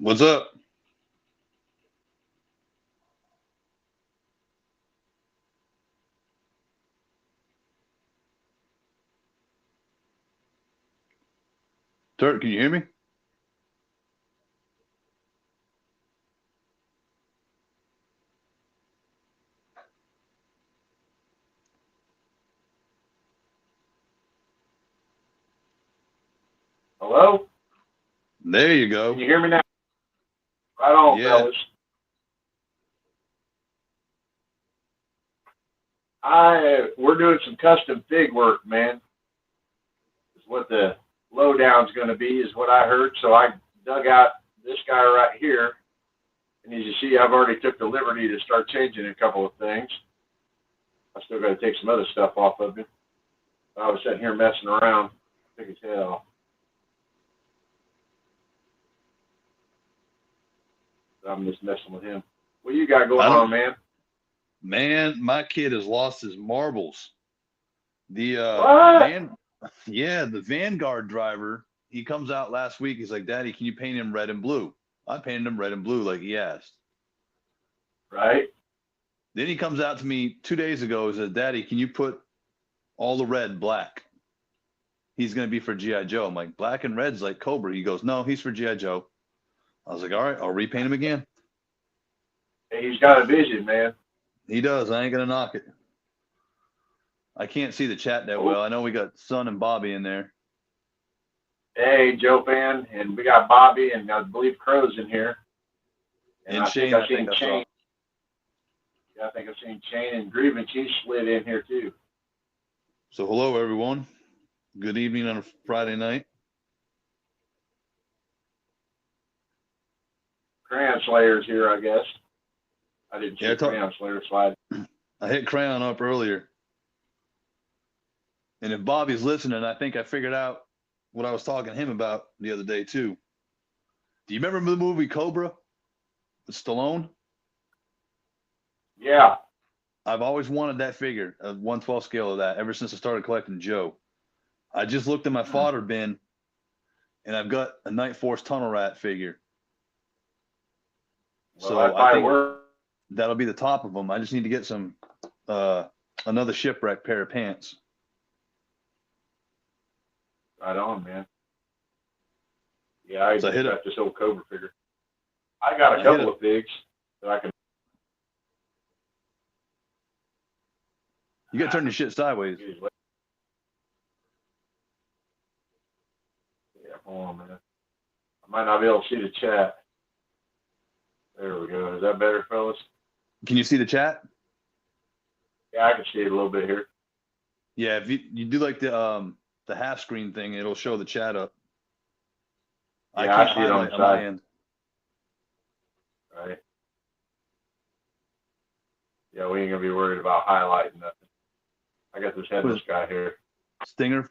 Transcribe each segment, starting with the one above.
What's up? Turk, can you hear me? Hello? There you Can go. you hear me now? Right on, Yeah. fellas. We're doing some custom fig work, man. Is what the lowdown's going to be, is what I heard. So I dug out this guy right here, and as you see, I've already took the liberty to start changing a couple of things. I still got to take some other stuff off of it. I was sitting here messing around, thick as hell. I'm just messing with him. What you got going I don't, on, man? man, my kid has lost his marbles. The What? the Vanguard driver, he comes out last week. He's like, Daddy, can you paint him red and blue? I painted him red and blue like he asked. Right? Then he comes out to me 2 days ago and says, Daddy, can you put all the red black? He's going to be for G.I. Joe. I'm like, black and red's like Cobra. He goes, no, he's for G.I. Joe. I was like, all right, I'll repaint him again. Hey, he's got a vision, man. He does. I ain't going to knock it. I can't see the chat that well. I know we got Son and Bobby in there. Hey, Joe fan, and we got Bobby, and I believe Crow's in here. And Shane, I've I seen think I Shane. saw. Yeah, I think I've seen Shane and Grievance. He slid in here too. So hello, everyone. Good evening on a Friday night. Crayon Slayer's here, I guess. I didn't see Crayon Slayer slide. I hit Crayon up earlier. And if Bobby's listening, I think I figured out what I was talking to him about the other day, too. Do you remember the movie Cobra with Stallone? Yeah. I've always wanted that figure, a 1/12 scale of that, ever since I started collecting Joe. I just looked at my fodder bin, and I've got a Night Force Tunnel Rat figure. Well, So I think that'll be the top of them. I just need to get some another shipwreck pair of pants. Right on, man. Yeah, I So got this old Cobra figure. I got a couple of figs that I can. You got to turn your shit sideways. Yeah, hold on, man. I might not be able to see the chat. There we go. Is that better, fellas? Can you see the chat? Yeah, I can see it a little bit here. Yeah, if you do like the half screen thing, it'll show the chat up. Yeah, I can't see it on highlight on my end. Right. Yeah, we ain't gonna be worried about highlighting nothing. I got this headless guy here. Stinger?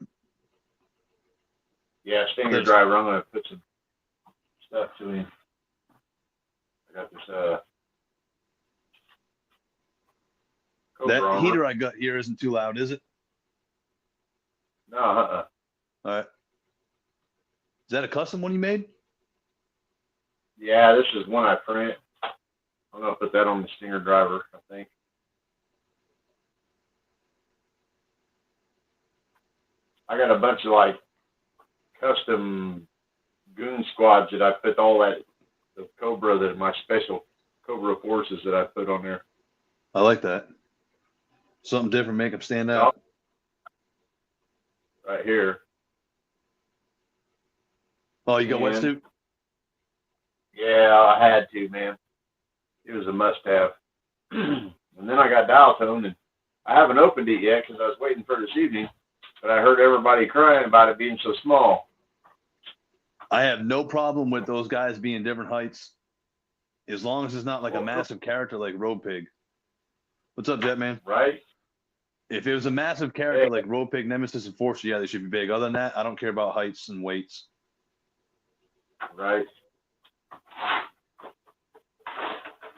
Yeah, Stinger driver. I'm gonna put some stuff to him. I got this that heater I got here isn't too loud, is it? No, All right. Is that a custom one you made? Yeah, this is one I print. I'm gonna put that on the Stinger driver, I think. I got a bunch of like custom goon squads that I put all that the Cobra, that my special Cobra forces that I put on there. I like that. Something different, make them stand out. Right here. Oh, you got wetsuit? Yeah, I had to, man. It was a must-have. And then I got dial tone, and I haven't opened it yet because I was waiting for this evening. But I heard everybody crying about it being so small. I have no problem with those guys being different heights, as long as it's not like a massive character like Road Pig. What's up, Jetman? Right. If it was a massive character like Road Pig, Nemesis, and Force, yeah, they should be big. Other than that, I don't care about heights and weights. Right.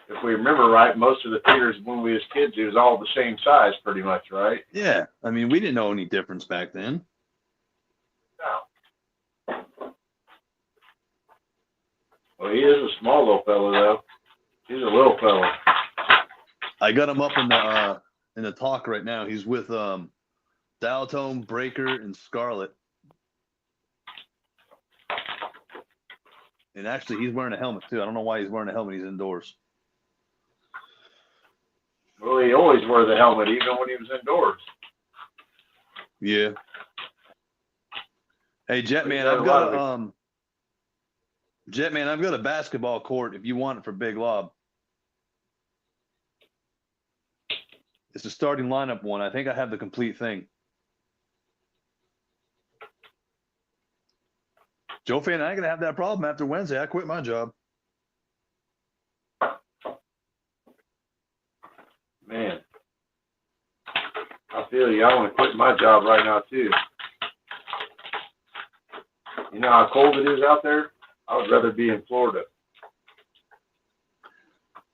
If we remember right, most of the figures when we was kids, it was all the same size pretty much, right? Yeah. I mean, we didn't know any difference back then. No. Well, Well, he is a small little fella, though. He's a little fella. I got him up in the talk right now. He's with Dialtone, Breaker, and Scarlet. And actually, he's wearing a helmet too. I don't know why he's wearing a helmet. He's indoors. Well, he always wore the helmet, even when he was indoors. Yeah. Hey, Jetman, I've got a basketball court if you want it for Big Lob. It's the starting lineup one. I think I have the complete thing. Joe Fan, I ain't gonna have that problem after Wednesday. I quit my job. Man, I feel you. I want to quit my job right now too. You know how cold it is out there? I would rather be in Florida.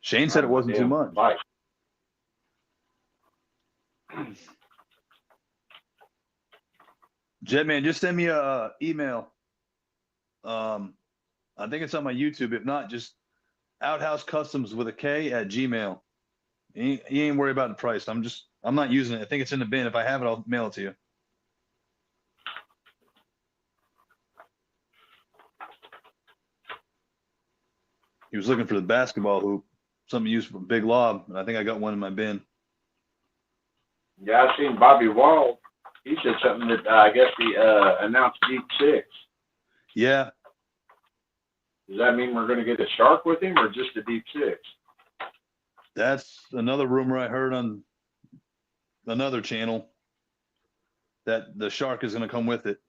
Shane said it wasn't too much. Bike. Jetman, just send me a email. I think it's on my YouTube. If not, just Outhouse Customs with a K at Gmail. You ain't worry about the price. I'm not using it. I think it's in the bin. If I have it, I'll mail it to you. He was looking for the basketball hoop, something used for Big Lob, and I think I got one in my bin. Yeah, I've seen Bobby Wall. He said something that I guess he announced Deep Six. Yeah. Does that mean we're going to get a shark with him or just a Deep Six? That's another rumor I heard on another channel that the shark is going to come with it.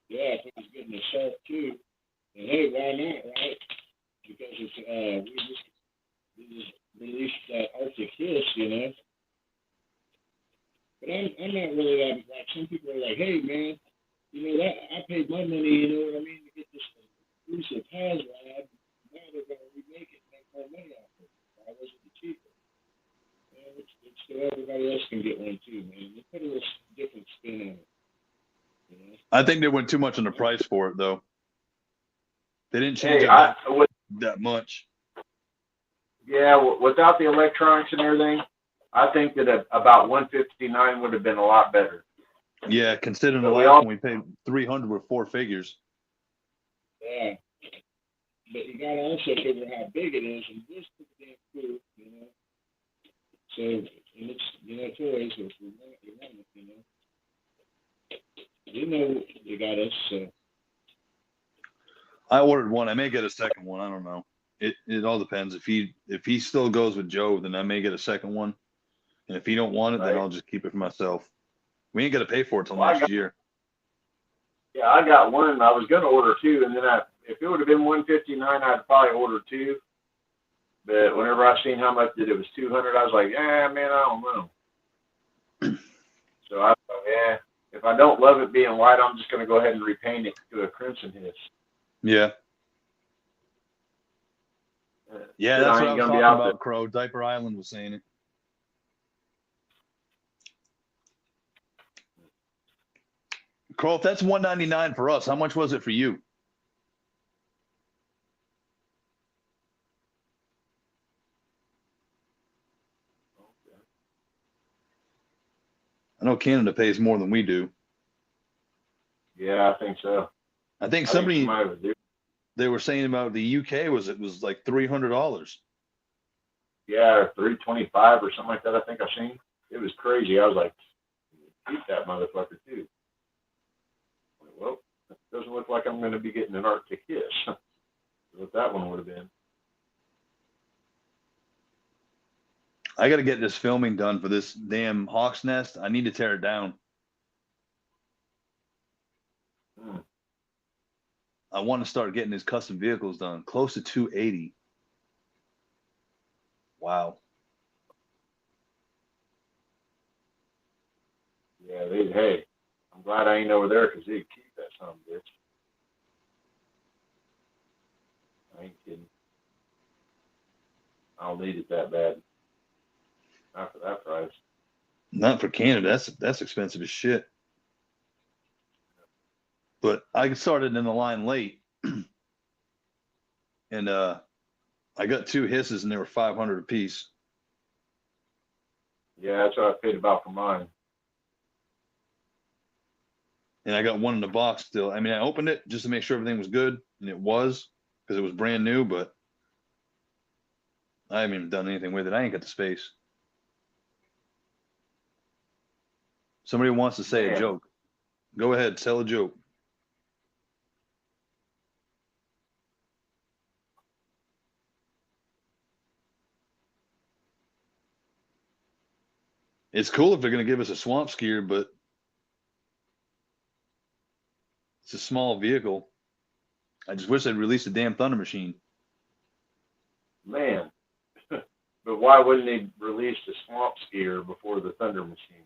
Yeah, I think he's getting a shark too. And hey, why not, right? Because it's we just released that Arctic Hiss, you know. But I'm not really that, like some people are like, hey man, you know that I paid my money, you know what I mean, to get this exclusive Hasrod. Now they're gonna remake it, make more money off it. Why wasn't it cheaper? It's so everybody else can get one too, man. They put a little different spin on it. You know? I think they went too much on the price for it though. They didn't change that much. Yeah, without the electronics and everything, I think that about $159 would have been a lot better. Yeah, considering the last one we paid $300 with 4 figures. Yeah, but you gotta also figure how big it is, and this is damn cool, you know. So, and it's, you know, toys, if you want it, you know. You know, you got us. I ordered one. I may get a second one. I don't know. It all depends. If he still goes with Joe, then I may get a second one. And if he don't want it, then I'll just keep it for myself. We ain't gonna pay for it till next year. Yeah, I got one. I was gonna order 2, and then if it would have been $159, I'd probably order 2. But whenever I seen how much it was $200, I was like, yeah, man, I don't know. So I thought, yeah, if I don't love it being white, I'm just gonna go ahead and repaint it to a crimson hiss. Yeah. Yeah, that's what I was talking about, Crow. Diaper Island was saying it. Crow, if that's $199 for us, how much was it for you? I know Canada pays more than we do. Yeah, I think so. I think they were saying about the UK it was like $300. Yeah, $325 or something like that. I think I've seen. It was crazy. I was like, keep that motherfucker too. Well, it doesn't look like I'm going to be getting an Arctic Hiss. What that one would have been. I got to get this filming done for this damn Hawk's Nest. I need to tear it down. I want to start getting his custom vehicles done. Close to 280. Wow. Yeah, hey, I'm glad I ain't over there because they'd keep that son of a bitch. I ain't kidding. I don't need it that bad. Not for that price. Not for Canada. That's expensive as shit. But I started in the line late. and I got 2 hisses, and they were 500 apiece. Yeah, that's what I paid about for mine. And I got one in the box still. I mean, I opened it just to make sure everything was good, and it was, because it was brand new, but I haven't even done anything with it. I ain't got the space. Somebody wants to say a Man. joke. Go ahead, tell a joke. It's cool if they're going to give us a swamp skier, but it's a small vehicle. I just wish they'd release the damn Thunder Machine. Man. But why wouldn't they release the swamp skier before the Thunder Machine?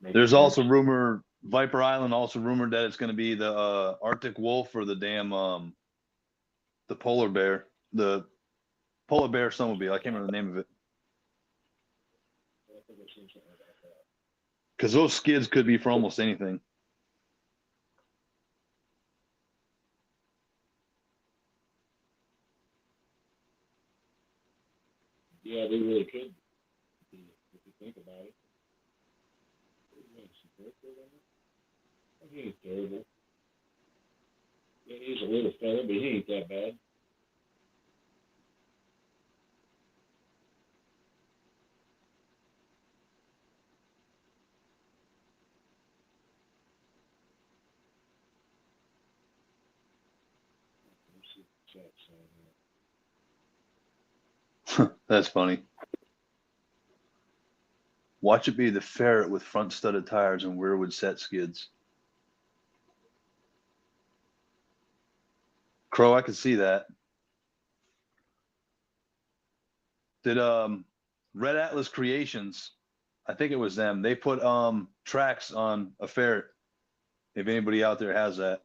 There's sense. also rumor, Viper Island also rumored that it's going to be the Arctic Wolf or the damn the polar bear, the polar bear snowmobile. I can't remember the name of it. I think I've seen something about that. Because those skids could be for almost anything. Yeah, they really could. If you think about it. He ain't terrible. Yeah, he's a little fella, but he ain't that bad. That's funny. Watch it be the ferret with front studded tires and rearward set skids. Crow, I could see that. Did Red Atlas Creations, I think it was them, they put tracks on a ferret, if anybody out there has that.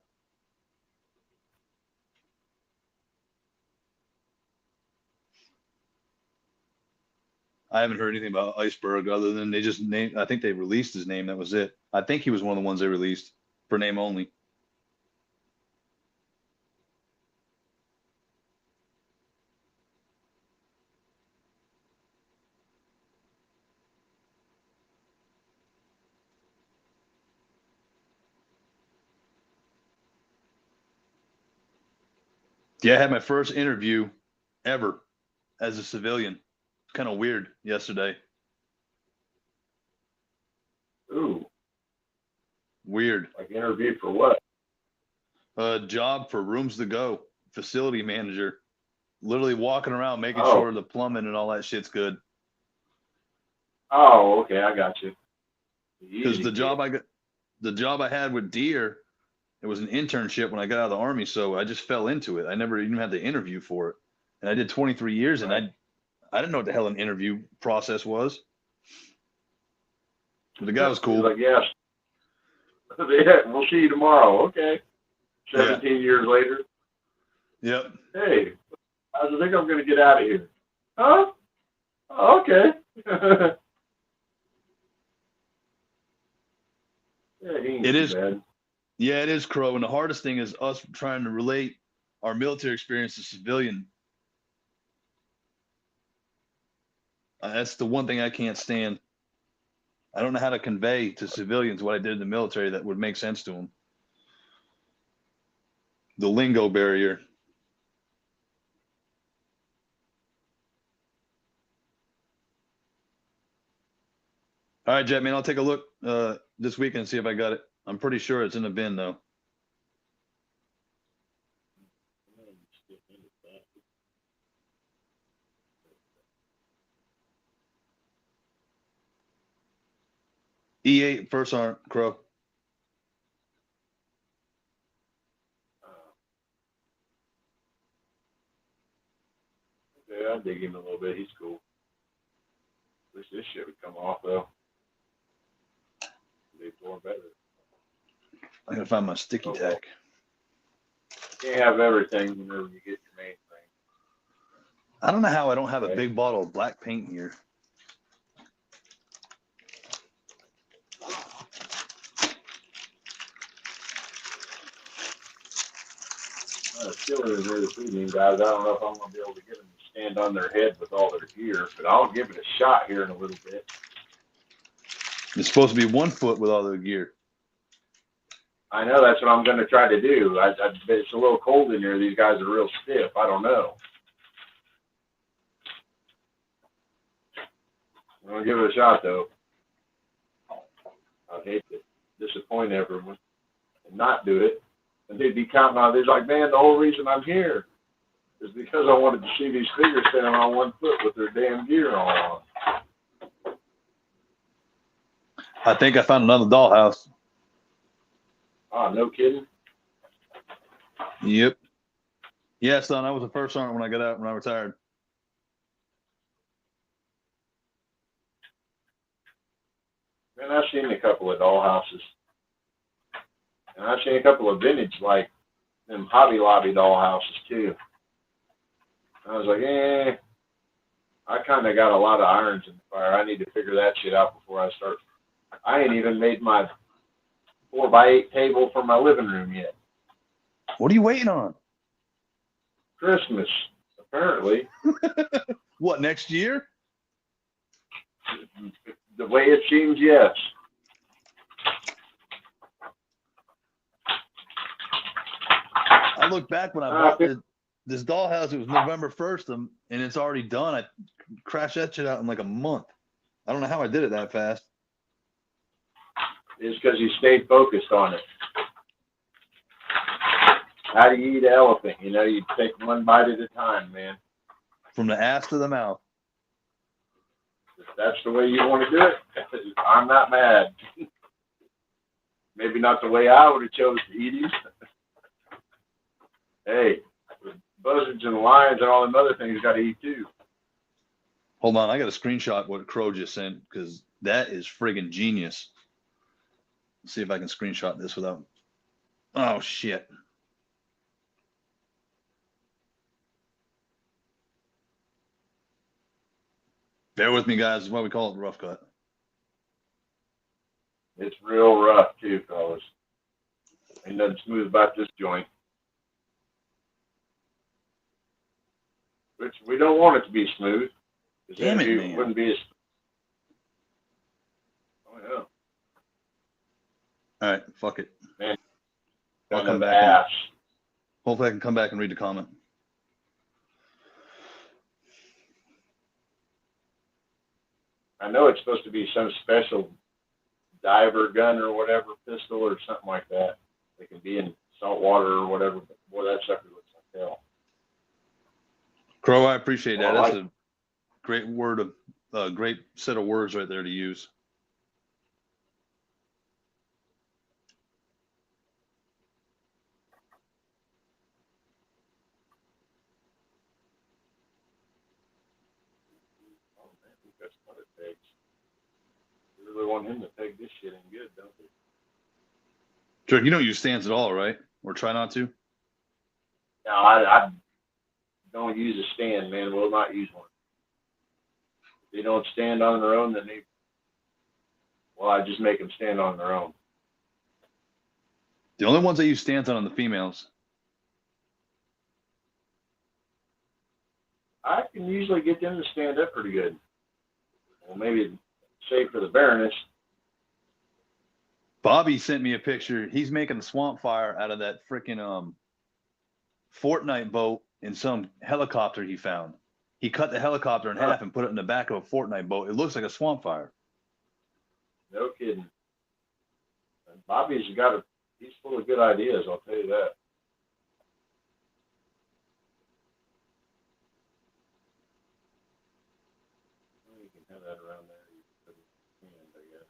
I haven't heard anything about Iceberg other than they just named, I think they released his name, that was it. I think he was one of the ones they released for name only. Yeah, I had my first interview ever as a civilian. It's kind of weird yesterday. Ooh, Weird. like interview for what? A job for Rooms to Go, facility manager. Literally walking around making Oh. sure the plumbing and all that shit's good. Oh, okay, I got you. Because Easy the job kid. the job I had with Deere, it was an internship when I got out of the Army, so I just fell into it. I never even had to interview for it, and I did 23 years, and Right. I didn't know what the hell an interview process was. But the guy was He's cool. like, yes. Yeah, we'll see you tomorrow. Okay. 17 years later. Yep. Hey, I think I'm going to get out of here. Huh? Oh, okay. Yeah, he ain't It too is. bad. Yeah, it is, Crow. And the hardest thing is us trying to relate our military experience to civilian. That's the one thing I can't stand. I don't know how to convey to civilians what I did in the military that would make sense to them. The lingo barrier. All right, Jet, man, I'll take a look this weekend and see if I got it. I'm pretty sure it's in the bin, though. E8 first arm, Crow. Yeah, I dig him a little bit. He's cool. Wish this shit would come off, though. Be more better. I gotta find my sticky tack. You can't have everything whenever you get your main thing. I don't know how I don't have a Okay. big bottle of black paint here. Still in there this evening, guys. I don't know if I'm going to be able to get them to stand on their head with all their gear, but I'll give it a shot here in a little bit. It's supposed to be 1 foot with all the gear. I know that's what I'm going to try to do. It's a little cold in here. These guys are real stiff. I don't know. I'm going to give it a shot, though. I'd hate to disappoint everyone and not do it. And they'd be counting on it. They're like, man, the whole reason I'm here is because I wanted to see these figures standing on 1 foot with their damn gear on. I think I found another dollhouse. Oh, no kidding? Yep. Yeah, son, I was the first sergeant when I got out, when I retired. Man, I've seen a couple of dollhouses. And I've seen a couple of vintage, like them Hobby Lobby dollhouses, too. I was like, I kind of got a lot of irons in the fire. I need to figure that shit out before I start. I ain't even made my 4x8 table for my living room yet. What are you waiting on? Christmas, apparently. What, next year? The way it seems, yes. I look back when I bought this dollhouse. It was November 1st, and it's already done. I crashed that shit out in like a month. I don't know how I did it that fast. It's because you stayed focused on it. How do you eat an elephant? You know, you take one bite at a time, man. From the ass to the mouth. If that's the way you want to do it, I'm not mad. Maybe not the way I would have chose to eat him. Hey, buzzards and lions and all them other things got to eat too. Hold on, I got a screenshot what Crow just sent because that is friggin' genius. Let's see if I can screenshot this without. Oh shit. Bear with me, guys. This is why we call it the rough cut. It's real rough too, fellas. Ain't nothing smooth about this joint. Which we don't want it to be smooth. Damn it, man. It wouldn't be as. Oh yeah. All right, fuck it. Man, I'll come back. ass. Hopefully I can come back and read the comment. I know it's supposed to be some special diver gun or whatever, pistol or something like that. They can be in salt water or whatever, but boy, that sucker looks like hell. Crow, I appreciate that. Well, That's a great word of great set of words right there to use. Oh man, I think that's what it takes. You really want him to take this shit in good, don't you? Jerk, you don't use stands at all, right? Or try not to? No, I don't use a stand, man. Will not use one. If they don't stand on their own, then I just make them stand on their own. The only ones I use stands on are the females. I can usually get them to stand up pretty good. Well, maybe save for the Baroness. Bobby sent me a picture. He's making a swamp fire out of that freaking Fortnite boat in some helicopter he found. He cut the helicopter in half and put it in the back of a Fortnite boat. It looks like a swamp fire. No kidding. And Bobby's he's full of good ideas, I'll tell you that. You can have that around there. You can put it in, I guess.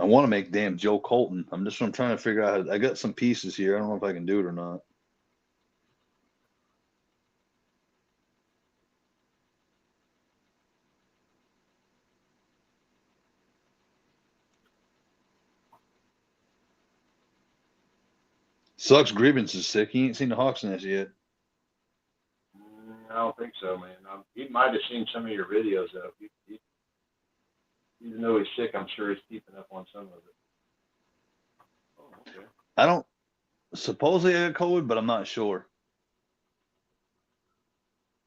I want to make damn Joe Colton. I'm trying to figure out. I got some pieces here. I don't know if I can do it or not. Sucks Grievance is sick. He ain't seen the Hawks Nest yet. I don't think so, man. He might have seen some of your videos, though. Even though he's sick, I'm sure he's keeping up on some of it. Oh, okay. I don't supposedly I got COVID, but I'm not sure.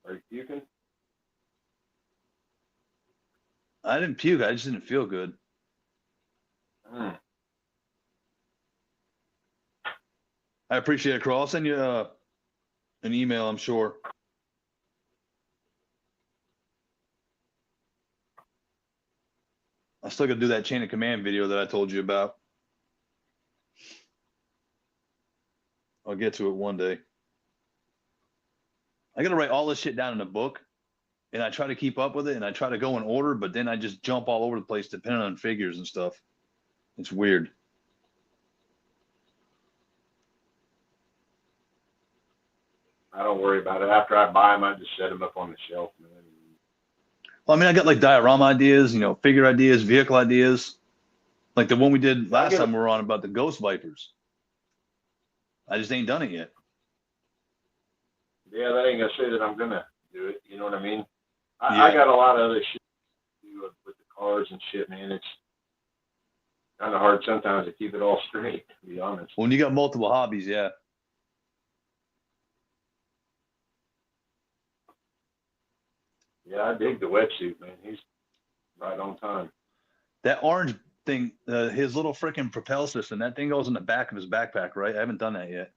Are you puking? I didn't puke. I just didn't feel good. Hmm. I appreciate it, Crow. I'll send you an email, I'm sure. I still got to do that chain of command video that I told you about. I'll get to it one day. I got to write all this shit down in a book, and I try to keep up with it, and I try to go in order, but then I just jump all over the place depending on figures and stuff. It's weird. I don't worry about it. After I buy them, I just set them up on the shelf, man. Well, I mean, I got like diorama ideas, figure ideas, vehicle ideas. Like the one we did last time we were on about the Ghost Vipers. I just ain't done it yet. Yeah, that ain't gonna say that I'm gonna do it. You know what I mean? Yeah. I got a lot of other shit to do with the cars and shit, man. It's kind of hard sometimes to keep it all straight, to be honest. When you got multiple hobbies, yeah. Yeah, I dig the wetsuit, man. He's right on time. That orange thing, his little freaking propel system, that thing goes in the back of his backpack, right? I haven't done that yet.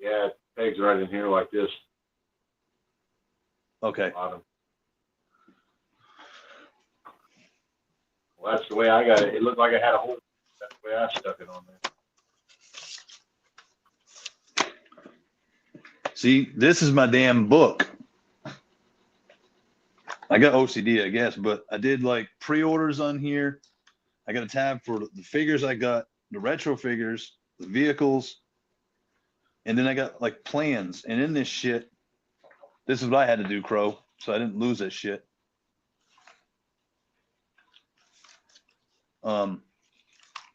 Yeah, it pegs right in here like this. Okay. Bottom. Well, that's the way I got it. It looked like I had a hole. That's the way I stuck it on there. See, this is my damn book. I got OCD, I guess, but I did like pre-orders on here. I got a tab for the figures I got, the retro figures, the vehicles, and then I got like plans. And in this shit, this is what I had to do, Crow, so I didn't lose that shit. All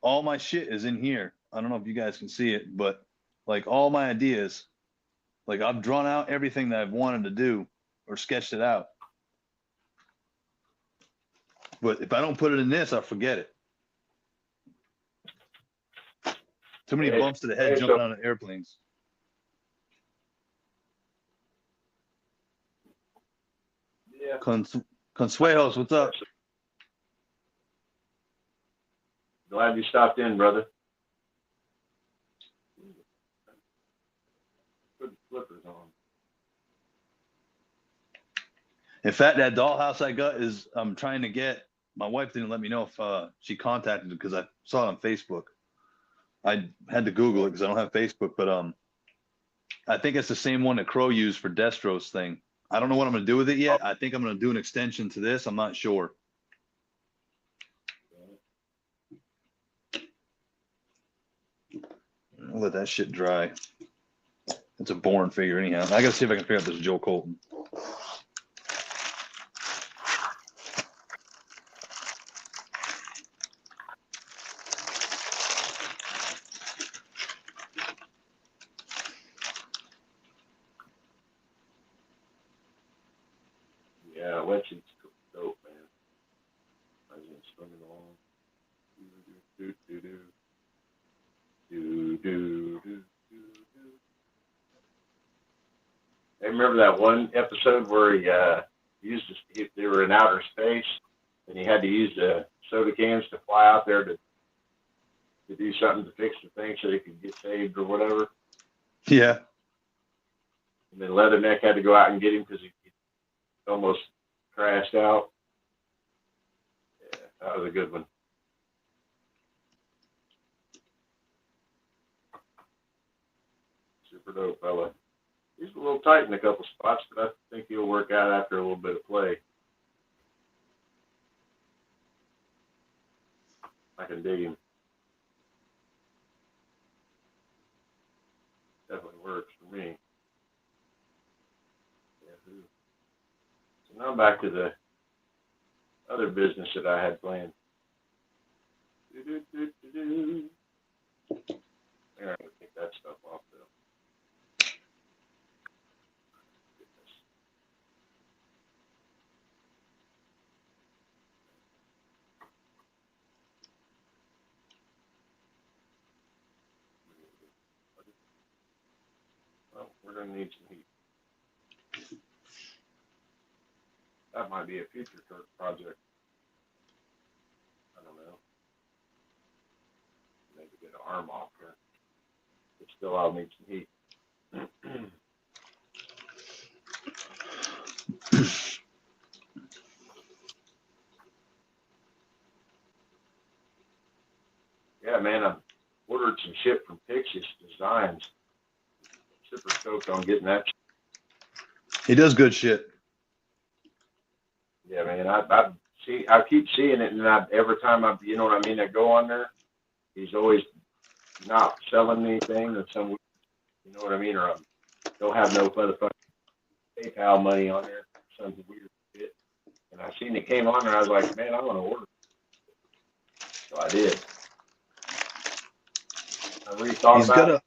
my shit is in here. I don't know if you guys can see it, but like all my ideas, like I've drawn out everything that I've wanted to do or sketched it out. But if I don't put it in this, I'll forget it. Too many bumps to the head jumping out of airplanes. Yeah. Consuelos, what's up? Glad you stopped in, brother. Put flippers on. In fact, that dollhouse I got is I'm trying to get. My wife didn't let me know if she contacted it because I saw it on Facebook. I had to Google it because I don't have Facebook, but I think it's the same one that Crow used for Destro's thing. I don't know what I'm going to do with it yet. I think I'm going to do an extension to this. I'm not sure. I'll let that shit dry. It's a boring figure anyhow. I got to see if I can figure out this Joe Colton. Yeah, wetsuit's dope, man. I was gonna swing it along. Do do do do do do do do. Hey, remember that one episode where he used they were in outer space and he had to use the soda cans to fly out there to do something to fix the thing so they could get saved or whatever. Yeah. And then Leatherneck had to go out and get him because he almost crashed out. Yeah, that was a good one. Super dope fella. He's a little tight in a couple spots, but I think he'll work out after a little bit of play. I can dig him. Definitely works for me. Yeah. So now back to the other business that I had planned. All right, take that stuff off though. gonna need some heat. That might be a future project. I don't know. Maybe get an arm off here. But still, I'll need some heat. Yeah, man, I ordered some shit from Pixis Designs. Super stoked on getting that. He does good shit. Yeah, man, I keep seeing it, and every time you know what I mean, I go on there, he's always not selling anything or some, you know what I mean, or don't have no motherfucking PayPal money on there, some weird shit. And I seen it came on there, I was like, man, I want to order. So I did. I really thought He's about got it.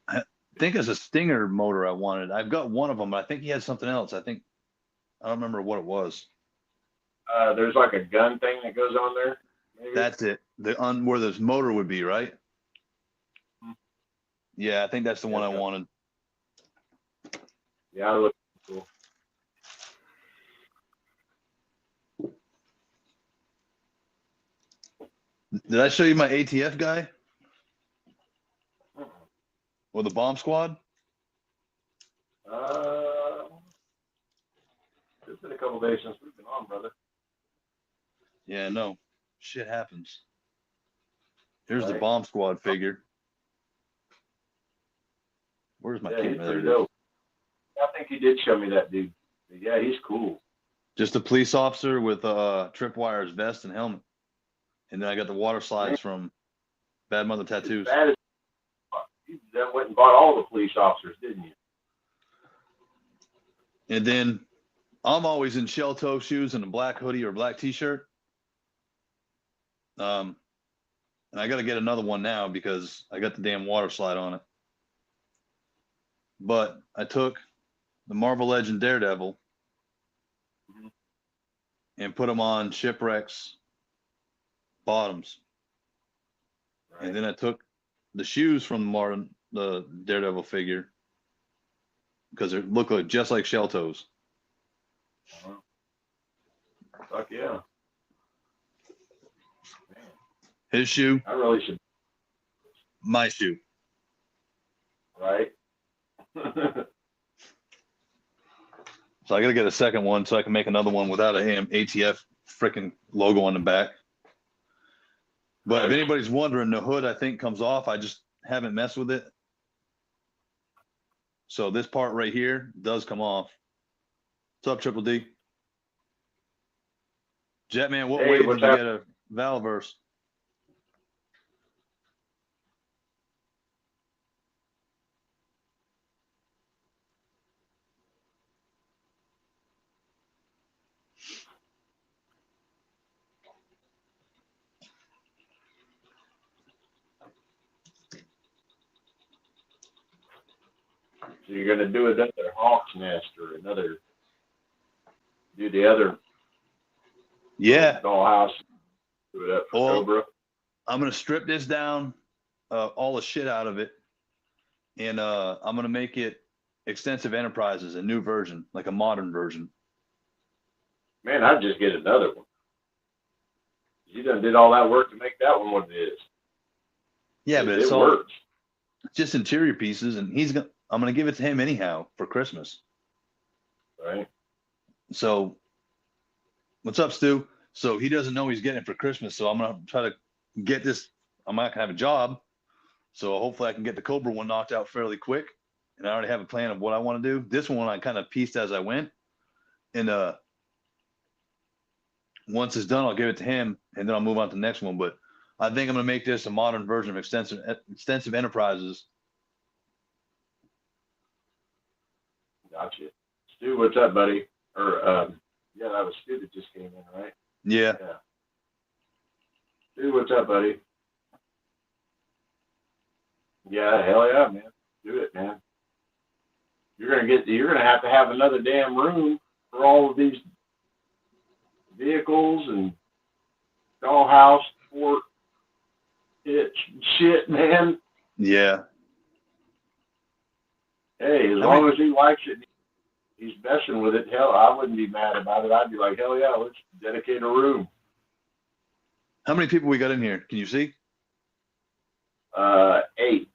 I think it's a Stinger motor I wanted. I've got one of them, but I think he had something else. I don't remember what it was. There's like a gun thing that goes on there. Maybe. That's it. Where this motor would be, right? Mm-hmm. Yeah, I think that's the one I wanted. Yeah, it looks cool. Did I show you my ATF guy? Uh-uh. Or the bomb squad? It's been a couple days since we've been on, brother. Yeah, no. Shit happens. Here's the Right. bomb squad figure. Where's my Yeah, camera? he's There pretty it is. dope. I think you did show me that dude. Yeah, he's cool. Just a police officer with tripwires vest and helmet. And then I got the water slides from Bad Mother Tattoos. Bad as you then went and bought all the police officers, didn't you? And then I'm always in shell toe shoes and a black hoodie or black t-shirt. And I got to get another one now because I got the damn water slide on it. But I took the Marvel Legend Daredevil and put them on Shipwreck's bottoms. Right. And then I took the shoes from the Daredevil figure because they look like just like shell toes. Uh-huh. Fuck yeah. Man, His shoe, I really should. my shoe. Right. So I got to get a second one so I can make another one without a ATF freaking logo on the back. But if anybody's wondering, the hood I think comes off. I just haven't messed with it. So this part right here does come off. What's up, Triple D? Jetman, what way did you get a Valverse? So you're gonna do another Hawk's Nest or do the other dollhouse, do it up for Cobra. I'm gonna strip this down, all the shit out of it, and I'm gonna make it Extensive Enterprises, a new version, like a modern version. Man, I'd just get another one. You done did all that work to make that one what it is. Yeah, but it works. Just interior pieces, and I'm gonna give it to him anyhow for Christmas. Right. So, what's up, Stu? So he doesn't know he's getting it for Christmas. So I'm gonna try to get this. I'm not gonna have a job, so hopefully I can get the Cobra one knocked out fairly quick. And I already have a plan of what I want to do. This one I kind of pieced as I went, and once it's done, I'll give it to him, and then I'll move on to the next one. But I think I'm gonna make this a modern version of Extensive Enterprises. Gotcha. Stu, what's up, buddy? Or yeah, that was Stu that just came in, right? Yeah. Stu, what's up, buddy? Yeah, hell yeah, man. Do it, man. You're gonna have to have another damn room for all of these vehicles and dollhouse, fort, shit, man. Yeah. Hey, as long as he likes it, he's messing with it. Hell, I wouldn't be mad about it. I'd be like, hell yeah, let's dedicate a room. How many people we got in here? Can you see? 8.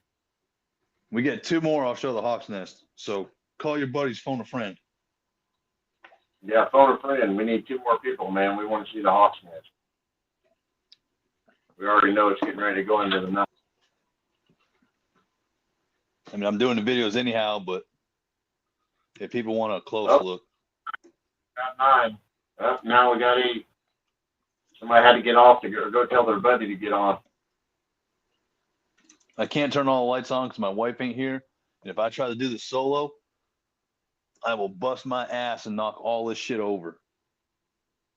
We get 2 more. I'll show the Hawk's Nest. So call your buddies, phone a friend. Yeah, phone a friend. We need 2 more people, man. We want to see the Hawk's Nest. We already know it's getting ready to go into the night. I mean, I'm doing the videos anyhow, but if people want a close look. Got 9. Now we got 8. Somebody had to get off to go tell their buddy to get on. I can't turn all the lights on because my wife ain't here. And if I try to do this solo, I will bust my ass and knock all this shit over.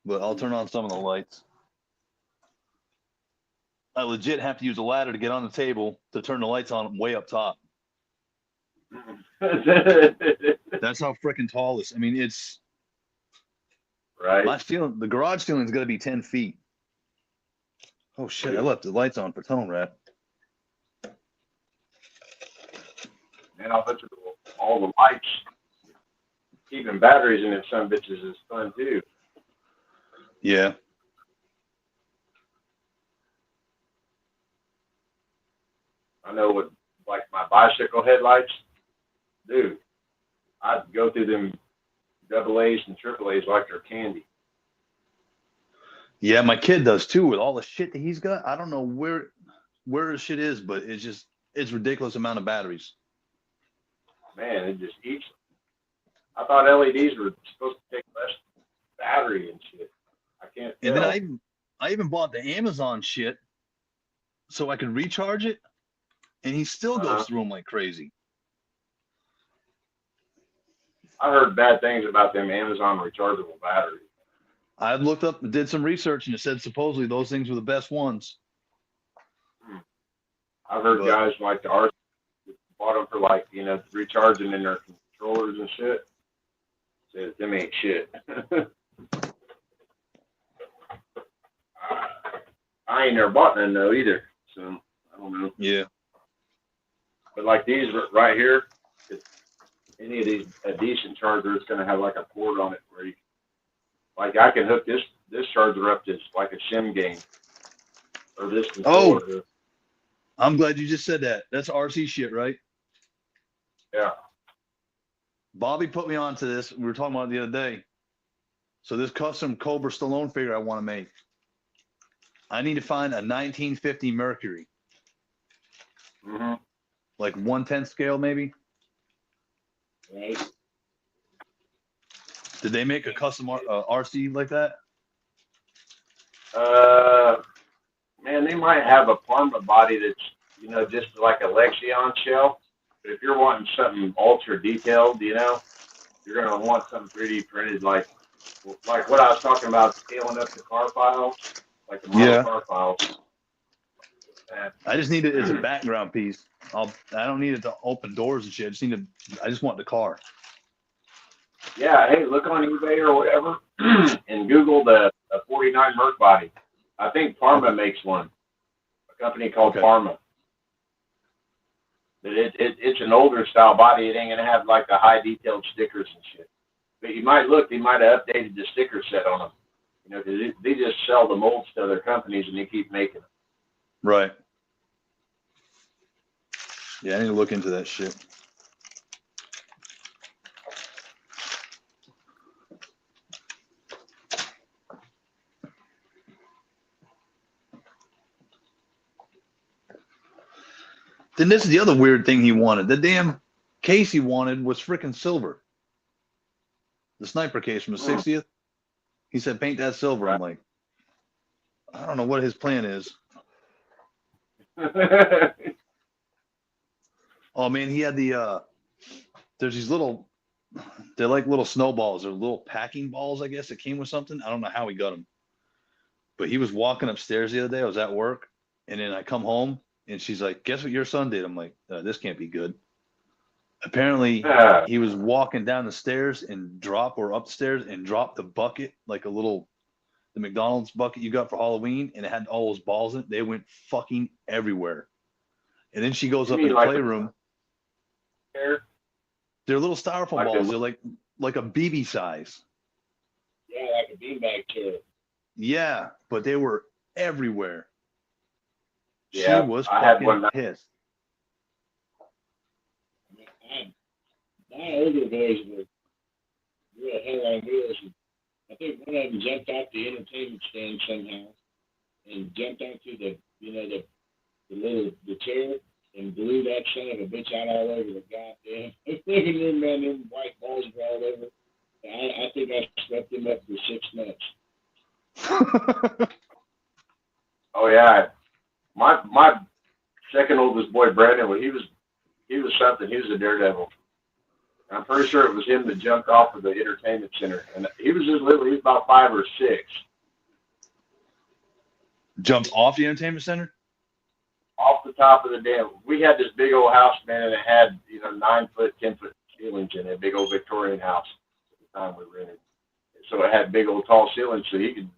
But I'll turn on some of the lights. I legit have to use a ladder to get on the table to turn the lights on way up top. That's how freaking tall this. I mean, it's right. my ceiling. The garage ceiling is going to be 10 feet. Oh shit! I left the lights on for tunnel wrap. Man, I'll bet you all the lights, keeping batteries in it, some bitches is fun too. Yeah. I know with like my bicycle headlights, dude, I'd go through them AA's and AAA's like they're candy. Yeah, my kid does too with all the shit that he's got. I don't know where his shit is, but it's ridiculous amount of batteries. Man, it just eats them. I thought LEDs were supposed to take less battery and shit. I can't tell. And then I even bought the Amazon shit so I could recharge it, and he still goes through them like crazy. I heard bad things about them Amazon rechargeable batteries. I looked up and did some research, and it said supposedly those things were the best ones. I've heard guys like the RC bought them for like, recharging in their controllers and shit. Said them ain't shit. I ain't never bought none though either, so I don't know. Yeah. But like these right here, any of these, a decent charger, it's gonna have like a port on it where you, like I can hook this charger up to like a sim game or this controller. Oh, I'm glad you just said that. That's RC shit, right? Yeah. Bobby put me onto this. We were talking about it the other day. So this custom Cobra Stallone figure I want to make. I need to find a 1950 Mercury. Mm-hmm. Like 1/10 scale, maybe. Right. Did they make a custom RC like that? Man, they might have a Parma body that's, just like a Lexion shell. But if you're wanting something ultra detailed, you're gonna want something 3D printed, like what I was talking about, scaling up the car files, like the model car files. I just need it as a background piece. I don't need it to open doors and shit. I just want the car. Yeah, hey, look on eBay or whatever and Google the 49 Merc body. I think Parma makes one. A company called Parma. It's an older style body. It ain't gonna have like the high detailed stickers and shit. But they might have updated the sticker set on them. Because they just sell the molds to other companies and they keep making them. Right. Yeah, I need to look into that shit. Then this is the other weird thing he wanted. The damn case he wanted was freaking silver. The sniper case from the 60th. He said, paint that silver. I'm like, I don't know what his plan is. Oh, man, he had there's these they're like little snowballs. They're little packing balls, I guess, that came with something. I don't know how he got them. But he was walking upstairs the other day. I was at work. And then I come home. And she's like, guess what your son did? I'm like, this can't be good. Apparently, he was walking down the stairs and upstairs and dropped the bucket, like the McDonald's bucket you got for Halloween, and it had all those balls in it. They went fucking everywhere. And then she goes up in the playroom. They're little styrofoam Like balls. them- They're like a BB size. Yeah, like a beanbag chair. Yeah, but they were everywhere. She Yeah, was I had fucking one. pissed. My older boys were real hell on wheels. And I think one of them jumped off the entertainment stand somehow and jumped onto the chair and blew that son of a bitch out all over the goddamn living room, man. Them white balls were all over. I think I swept them up for 6 months. Oh yeah, my second oldest boy Brandon, he was something. He was a daredevil. I'm pretty sure it was him that jumped off of the entertainment center, and he was just little. He was about 5 or 6. Jumped off the entertainment center? Off the top of the damn. We had this big old house, man, and it had 9-foot, 10-foot ceilings in it. Big old Victorian house at the time we rented. So it had big old tall ceilings, so he could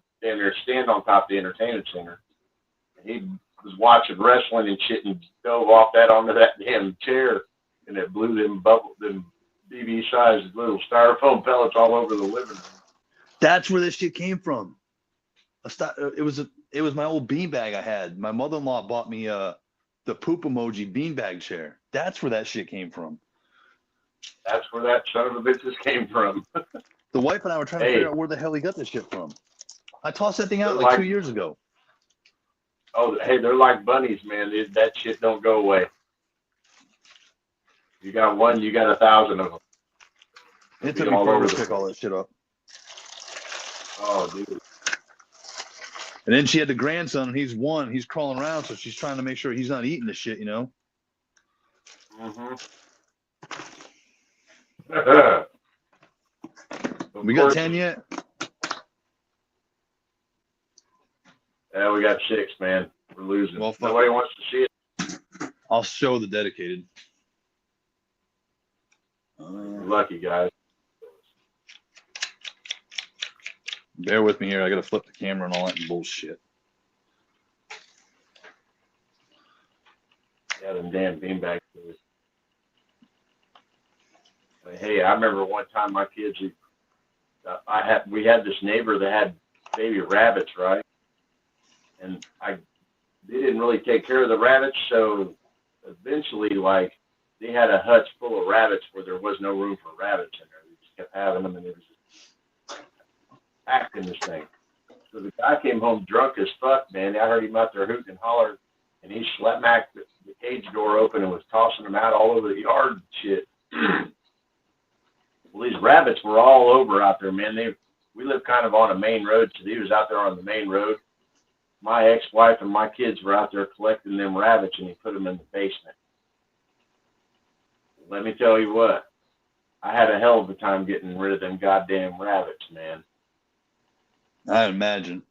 stand on top of the entertainment center. And he was watching wrestling and shit, and dove off that onto that damn chair, and it blew them BB-sized little styrofoam pellets all over the living room. That's where this shit came from. It was my old beanbag I had. My mother-in-law bought me the poop emoji beanbag chair. That's where that shit came from. That's where that son of a bitch came from. The wife and I were trying to figure out where the hell he got this shit from. I tossed that thing out like 2 years ago. Oh, hey, they're like bunnies, man. That shit don't go away. You got one, you got 1,000 of them. It took me forever to pick all that shit up. Oh, dude. And then she had the grandson, and he's 1. He's crawling around, so she's trying to make sure he's not eating the shit, Mm-hmm. We got 10 yet? Yeah, we got 6, man. We're losing. Well, fuck. Nobody wants to see it. I'll show the dedicated. You're lucky, guys. Bear with me here. I got to flip the camera and all that bullshit. Yeah, them damn beanbags. Hey, I remember one time my kids, we had this neighbor that had baby rabbits, right? And they didn't really take care of the rabbits, so eventually, they had a hutch full of rabbits where there was no room for rabbits in there. They just kept having them, and it was just packed in this thing. So the guy came home drunk as fuck, man. I heard him out there hooting and hollering, and he smacked the cage door open and was tossing them out all over the yard and shit. Well, these rabbits were all over out there, man. We live kind of on a main road, so he was out there on the main road. My ex-wife and my kids were out there collecting them rabbits, and he put them in the basement. Let me tell you what, I had a hell of a time getting rid of them goddamn rabbits, man. I imagine.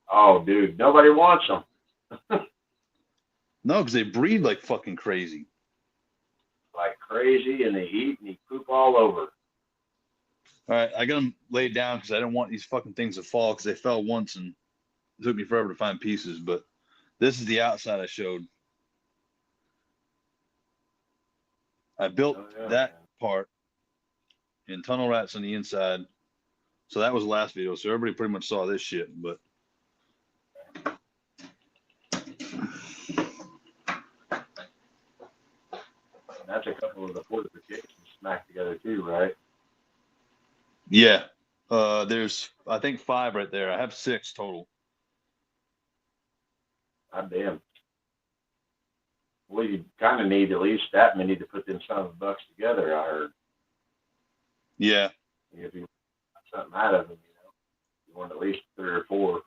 Oh, dude, nobody wants them. No, because they breed like fucking crazy. Like crazy, and they eat and they poop all over. All right, I got them laid down because I didn't want these fucking things to fall because they fell once and it took me forever to find pieces. But this is the outside I showed. I built that part in tunnel rats on the inside. So that was the last video. So everybody pretty much saw this shit, but that's a couple of the fortifications smacked together too, right? yeah. There's I think 5 right there. I have 6 total. God damn. Well, you kind of need at least that many to put them son of a bucks together, I heard. Yeah. If you want something out of them, you want at least 3 or 4.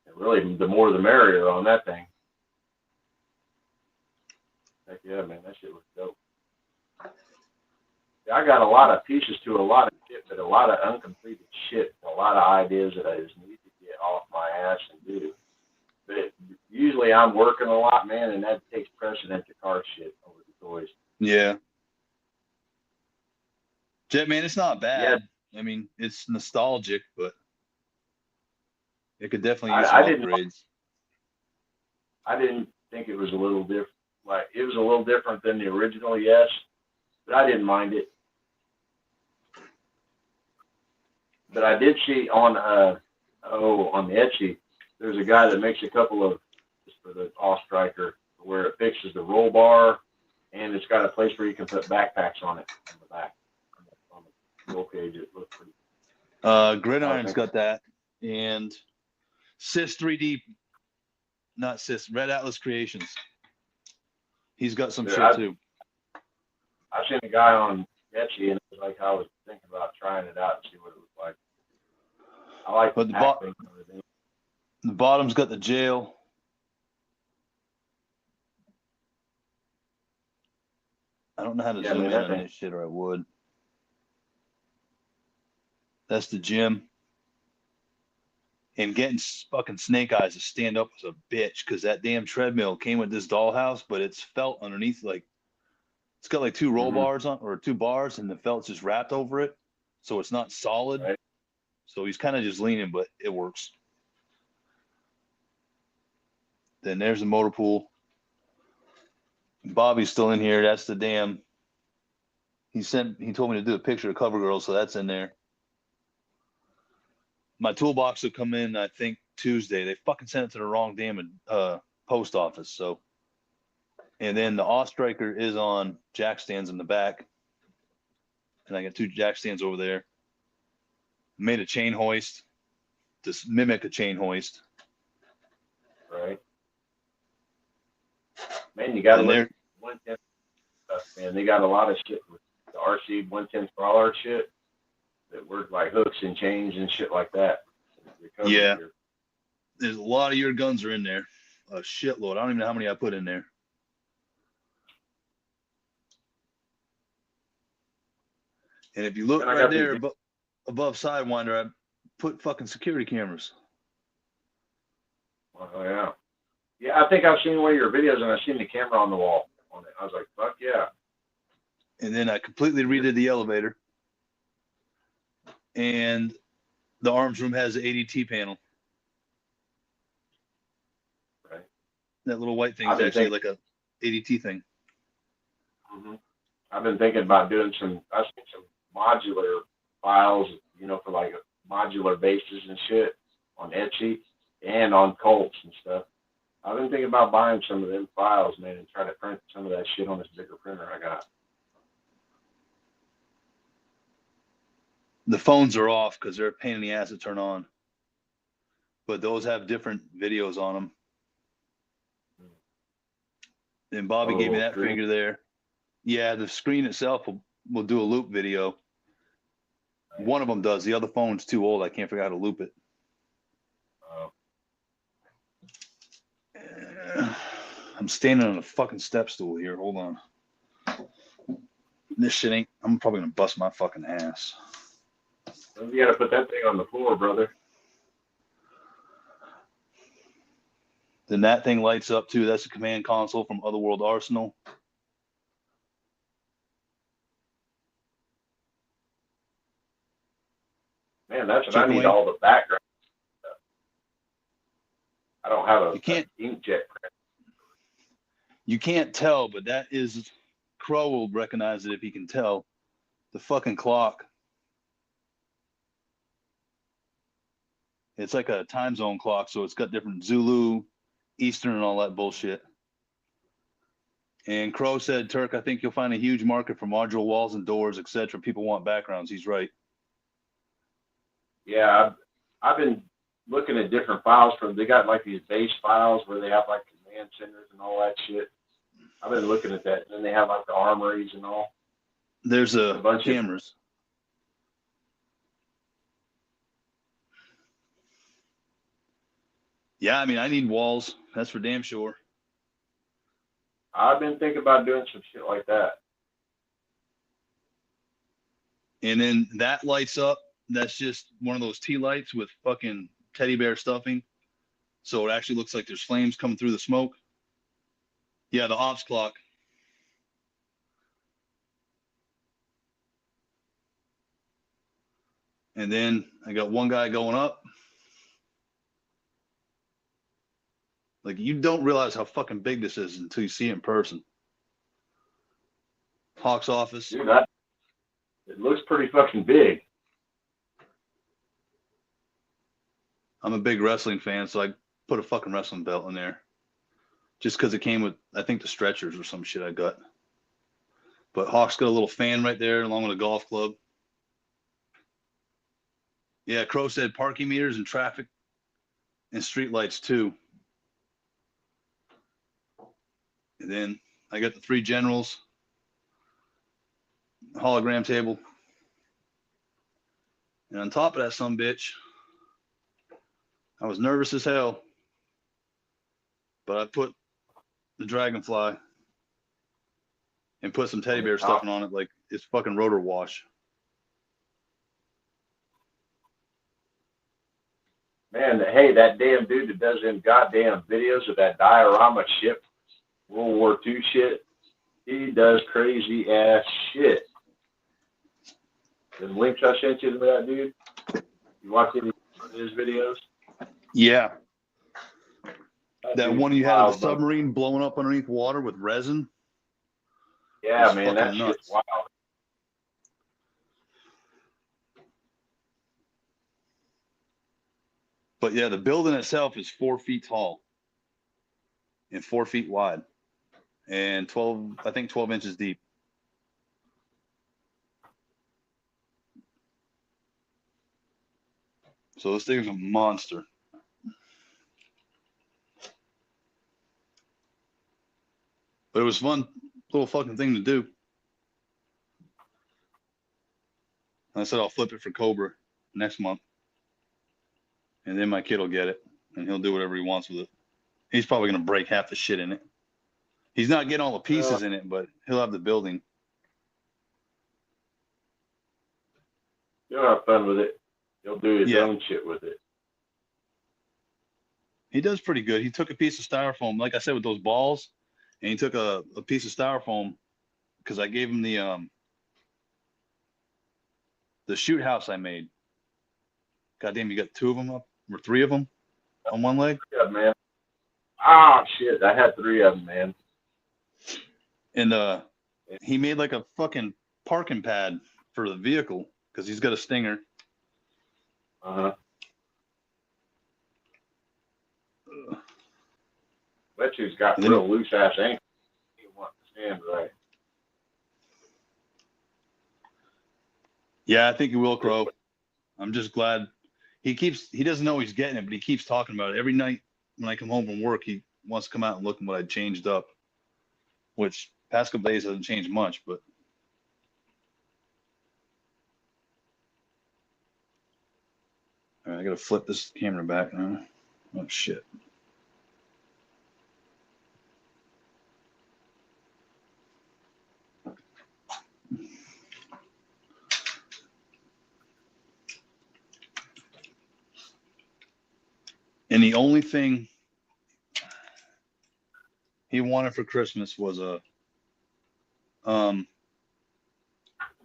And really, the more the merrier on that thing. Heck yeah, man, that shit was dope. I got a lot of pieces to a lot of shit, but a lot of uncompleted shit, a lot of ideas that I just need to get off my ass and do. But usually I'm working a lot, man, and that takes precedent to car shit over the toys. Yeah. Jet, man, it's not bad. Yeah. I mean, it's nostalgic, but it could definitely use some upgrades. I didn't think it was a little like it was a little different than the original, yes, but I didn't mind it. But I did see on on the Etsy, there's a guy that makes a couple of just for the off striker where it fixes the roll bar, and it's got a place where you can put backpacks on it on the back on the roll cage. It looks pretty. Gridiron's got that, and Sis 3D, not Sis, Red Atlas Creations. He's got some shit too. I seen a guy on Etsy, and it was like I was thinking about trying it out and see what it looked like. I like but the bottom's got the jail. I don't know how to zoom in on this shit, or I would. That's the gym. And getting fucking snake eyes to stand up was a bitch because that damn treadmill came with this dollhouse, but it's felt underneath. Like it's got like two roll bars on, or two bars, and the felt's just wrapped over it, so it's not solid. Right. So he's kind of just leaning, but it works. Then there's the motor pool. Bobby's still in here. That's the damn. He told me to do a picture of CoverGirl, so that's in there. My toolbox will come in, I think, Tuesday. They fucking sent it to the wrong damn post office. So, and then the off striker is on jack stands in the back, and I got two jack stands over there. Made a chain hoist to mimic a chain hoist. Right. Man, you got to look at 110 stuff, man. They got a lot of shit with the RC 110 crawler shit that work like hooks and chains and shit like that. Yeah. There's a lot of your guns are in there. A shitload. I don't even know how many I put in there. And if you look right there above Sidewinder, I put fucking security cameras. Oh, yeah. Yeah, I think I've seen one of your videos, and I've seen the camera on the wall on it. I was like, fuck yeah. And then I completely redid the elevator. And the arms room has the ADT panel. Right. That little white thing is actually like a ADT thing. Mm-hmm. I've been thinking about doing some modular files, you know, for like modular bases and shit on Etsy and on Colts and stuff. I've been thinking about buying some of them files, man, and try to print some of that shit on this bigger printer I got. The phones are off because they're a pain in the ass to turn on. But those have different videos on them. And Bobby gave me that figure there. Yeah, the screen itself will do a loop video. One of them does. The other phone's too old. I can't figure out how to loop it. I'm standing on a fucking step stool here. Hold on. This shit ain't. I'm probably gonna bust my fucking ass. You gotta put that thing on the floor, brother. Then that thing lights up too. That's a command console from Otherworld Arsenal. Man, that's what I need, all the background stuff. I don't have an inkjet print. You can't tell, but that is, Crow will recognize it if he can tell. The fucking clock. It's like a time zone clock, so it's got different Zulu, Eastern, and all that bullshit. And Crow said, Turk, I think you'll find a huge market for modular walls and doors, etc. People want backgrounds. He's right. Yeah, I've been looking at different files they got like these base files where they have like command centers and all that shit. I've been looking at that, and then they have like the armories and all. There's a bunch of cameras. Yeah, I mean, I need walls. That's for damn sure. I've been thinking about doing some shit like that. And then that lights up. That's just one of those tea lights with fucking teddy bear stuffing. So it actually looks like there's flames coming through the smoke. Yeah, the ops clock. And then I got one guy going up. Like, you don't realize how fucking big this is until you see it in person. Hawk's office. Dude, it looks pretty fucking big. I'm a big wrestling fan, so I put a fucking wrestling belt in there. Just because it came with, I think, the stretchers or some shit I got. But Hawk's got a little fan right there along with a golf club. Yeah, Crow said parking meters and traffic and street lights too. And then I got the 3 generals, hologram table. And on top of that sumbitch, I was nervous as hell. But I put the dragonfly and put some teddy bear stuffing on it like it's fucking rotor wash. Man, hey, that damn dude that does them goddamn videos of that diorama ship, World War II shit, he does crazy ass shit. The links I sent you to that dude, you watch any of his videos? Yeah. That one you had of the bro. submarine blowing up underneath water with resin. Yeah, man, that nuts. shit's wild. But yeah, the building itself is 4 feet tall and 4 feet wide and 12 inches deep. So this thing's a monster. But it was fun little fucking thing to do. I said I'll flip it for Cobra next month. And then my kid will get it and he'll do whatever he wants with it. He's probably going to break half the shit in it. He's not getting all the pieces in it, but he'll have the building. He'll have fun with it. He'll do his own shit with it. He does pretty good. He took a piece of styrofoam, like I said, with those balls, and he took a piece of styrofoam because I gave him the shoot house I made. Goddamn, you got 2 of them up or 3 of them on one leg? Yeah, man. Ah, shit. I had 3 of them, man. And he made like a fucking parking pad for the vehicle because he's got a Stinger. Uh-huh. Bet you's got real loose ass ankles. You want to stand right. Yeah, I think he will, Crow. I'm just glad he doesn't know he's getting it, but he keeps talking about it. Every night when I come home from work, he wants to come out and look at what I changed up, which past couple days hasn't changed much, but all right, I gotta flip this camera back now. Oh shit. And the only thing he wanted for Christmas was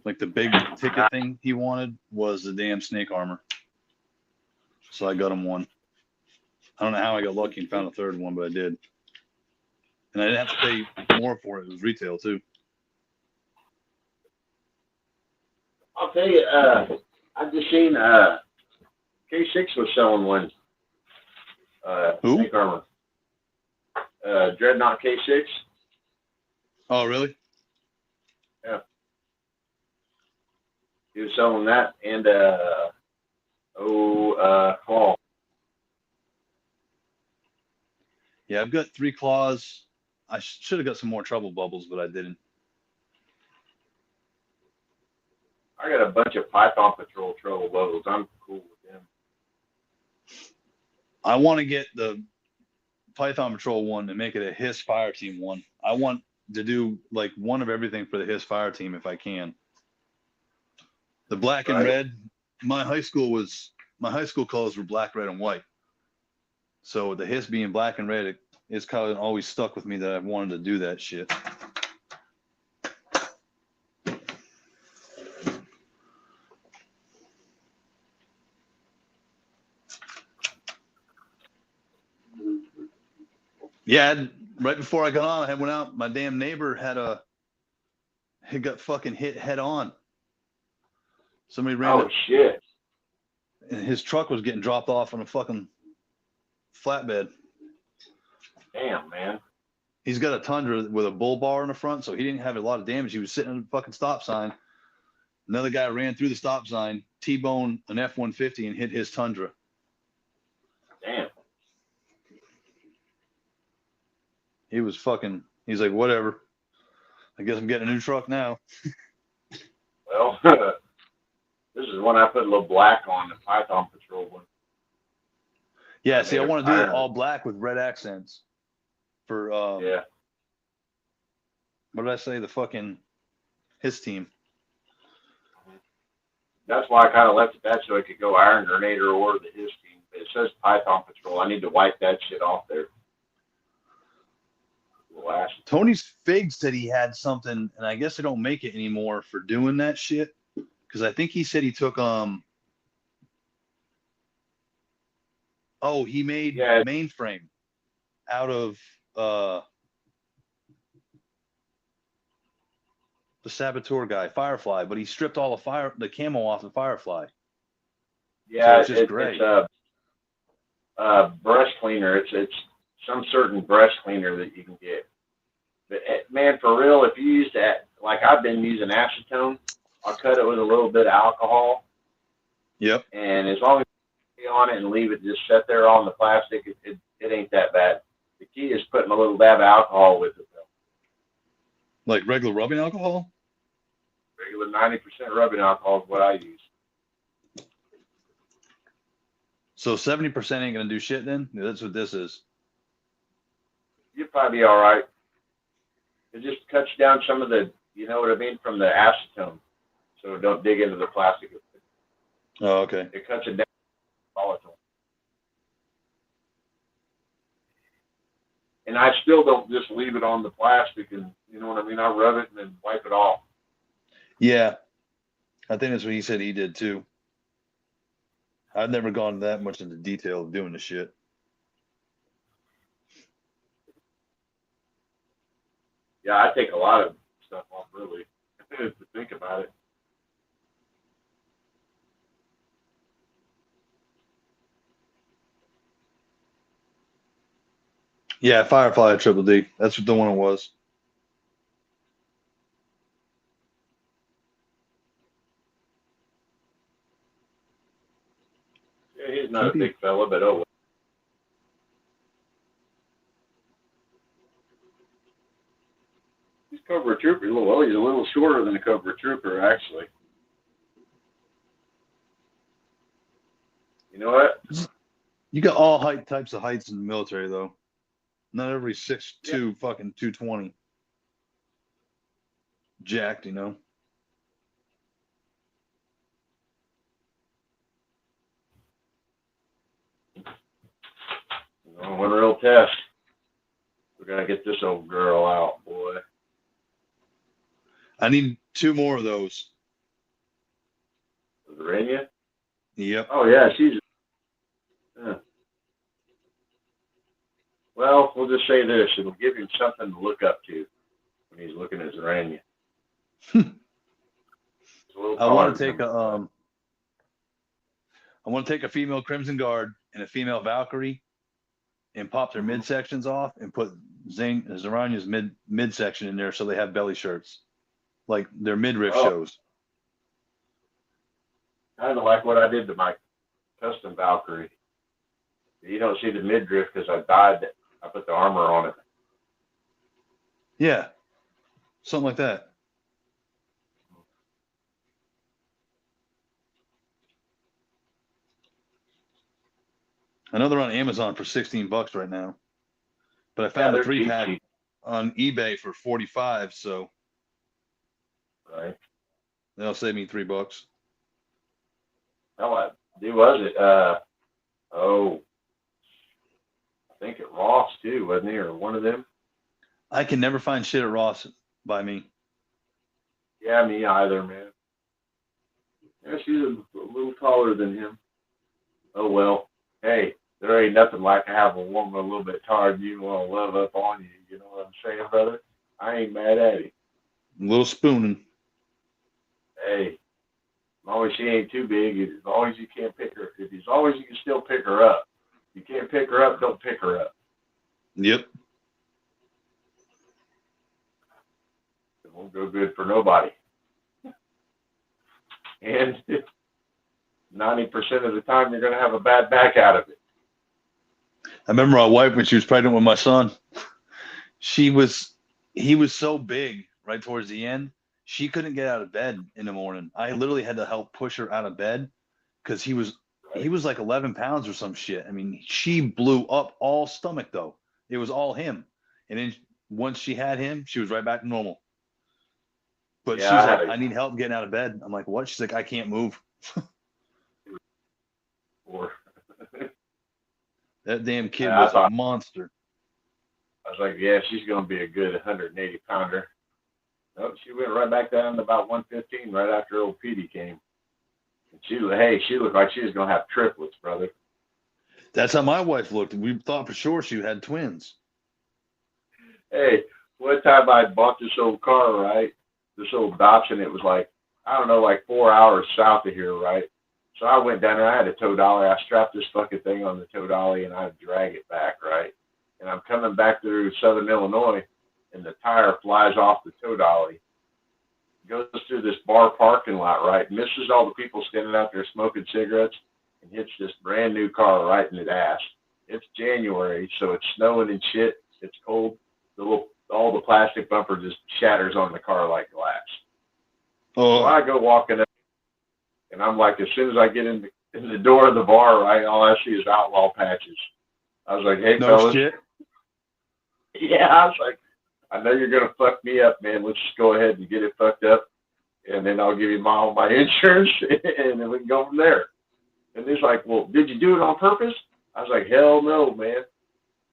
like the big ticket thing he wanted was the damn snake armor. So I got him one. I don't know how I got lucky and found a third one, but I did. And I didn't have to pay more for it. It was retail too. I'll tell you, I've just seen K6 was selling one. Who? Snake armor. Dreadnought K6. Oh, really? Yeah. He was selling that and claw. Yeah, I've got 3 claws. I should have got some more trouble bubbles, but I didn't. I got a bunch of Python Patrol trouble bubbles. I'm cool with them. I want to get the Python Patrol one and make it a HISS fire team one. I want to do like one of everything for the HISS fire team if I can. The black and red, my high school colors were black, red, and white. So the HISS being black and red, it's kind of always stuck with me that I've wanted to do that shit. Yeah, right before I got on, I went out. My damn neighbor had got fucking hit head on. Somebody ran Oh, shit. and his truck was getting dropped off on a fucking flatbed. Damn, man. He's got a Tundra with a bull bar in the front, so he didn't have a lot of damage. He was sitting on the fucking stop sign. Another guy ran through the stop sign, T-boned an F-150 and hit his Tundra. Damn. He's like, whatever. I guess I'm getting a new truck now. Well, this is one I put a little black on, the Python Patrol one. Yeah, see, I want to do it all black with red accents for, yeah. What did I say? His team. That's why I kind of left it that so it could go Iron Grenade or his team. But it says Python Patrol. I need to wipe that shit off there. Tony's Fig said he had something, and I guess they don't make it anymore for doing that shit. Because I think he said he took he made mainframe out of the Saboteur guy, Firefly, but he stripped all the camo off the Firefly. Yeah, so it's great. It's a brush cleaner. It's some certain brush cleaner that you can get. But man, for real, if you use that, like I've been using acetone, I'll cut it with a little bit of alcohol. Yep. And as long as you stay on it and leave it just sit there on the plastic, it ain't that bad. The key is putting a little dab of alcohol with it, though. Like regular rubbing alcohol? Regular 90% rubbing alcohol is what I use. So 70% ain't gonna do shit then? That's what this is. You'll probably be all right. It just cuts down some of the, you know what I mean, from the acetone. So don't dig into the plastic. Oh, okay. It cuts it down volatile. And I still don't just leave it on the plastic and, you know what I mean, I rub it and then wipe it off. Yeah. I think that's what he said he did too. I've never gone that much into detail of doing the shit. Yeah, I take a lot of stuff off, really, to think about it. Yeah, Firefly Triple D. That's what the one it was. Yeah, he's not a big fella, but oh well. He's Cobra Trooper. Well, he's a little shorter than a Cobra Trooper, actually. You know what? You got all types of heights in the military, though. Not every 6'2", fucking 220. Jacked, you know. One real test. We're gonna get this old girl out, boy. I need 2 more of those. Is it in you? Yep. Oh yeah, she's. Well, we'll just say this: it'll give him something to look up to when he's looking at Zarania. I want to take a female Crimson Guard and a female Valkyrie, and pop their midsections off, and put Zarania's midsection in there, so they have belly shirts, like their midriff shows. Kind of like what I did to my custom Valkyrie. You don't see the midriff because I put the armor on it. Yeah, something like that. I know they're on Amazon for $16 right now, but I found a 3-pack on eBay for $45, so right, that'll save me $3. How was it? I think at Ross too, wasn't he, or one of them? I can never find shit at Ross by me. Yeah, me either, man. Yeah, she's a little taller than him. Oh well. Hey, there ain't nothing like to have a woman a little bit tired and you want to love up on you. You know what I'm saying, brother? I ain't mad at it. A little spooning. Hey, as long as she ain't too big, as long as you can't pick her, as long as you can still pick her up. If you can't pick her up, don't pick her up. Yep. It won't go good for nobody. And 90% of the time, you're going to have a bad back out of it. I remember my wife when she was pregnant with my son. He was so big right towards the end. She couldn't get out of bed in the morning. I literally had to help push her out of bed because he was like 11 pounds or some shit. I mean, she blew up all stomach though. It was all him. And then once she had him, she was right back to normal. But Yeah, she's like, I need help getting out of bed. I'm like, what? She's like, I can't move. Or That damn kid was a monster. I was like, yeah, she's going to be a good 180 pounder. No, she went right back down to about 115 right after old Petey came. And she looked like she was going to have triplets, brother. That's how my wife looked. We thought for sure she had twins. Hey, one time I bought this old car, right? This old Datsun. It was like, I don't know, like 4 hours south of here, right? So I went down there. I had a tow dolly. I strapped this fucking thing on the tow dolly and I drag it back, right? And I'm coming back through southern Illinois and the tire flies off the tow dolly, goes through this bar parking lot, right? Misses all the people standing out there smoking cigarettes and hits this brand new car right in the ass. It's January, so it's snowing and shit. It's cold. All the plastic bumper just shatters on the car like glass. Oh, So I go walking up, and I'm like, as soon as I get in the door of the bar, right, all I see is outlaw patches. I was like, hey, no fellas. shit. Yeah, I was like, I know you're going to fuck me up, man. Let's just go ahead and get it fucked up, and then I'll give you all my insurance, and then we can go from there. And he's like, well, did you do it on purpose? I was like, hell no, man.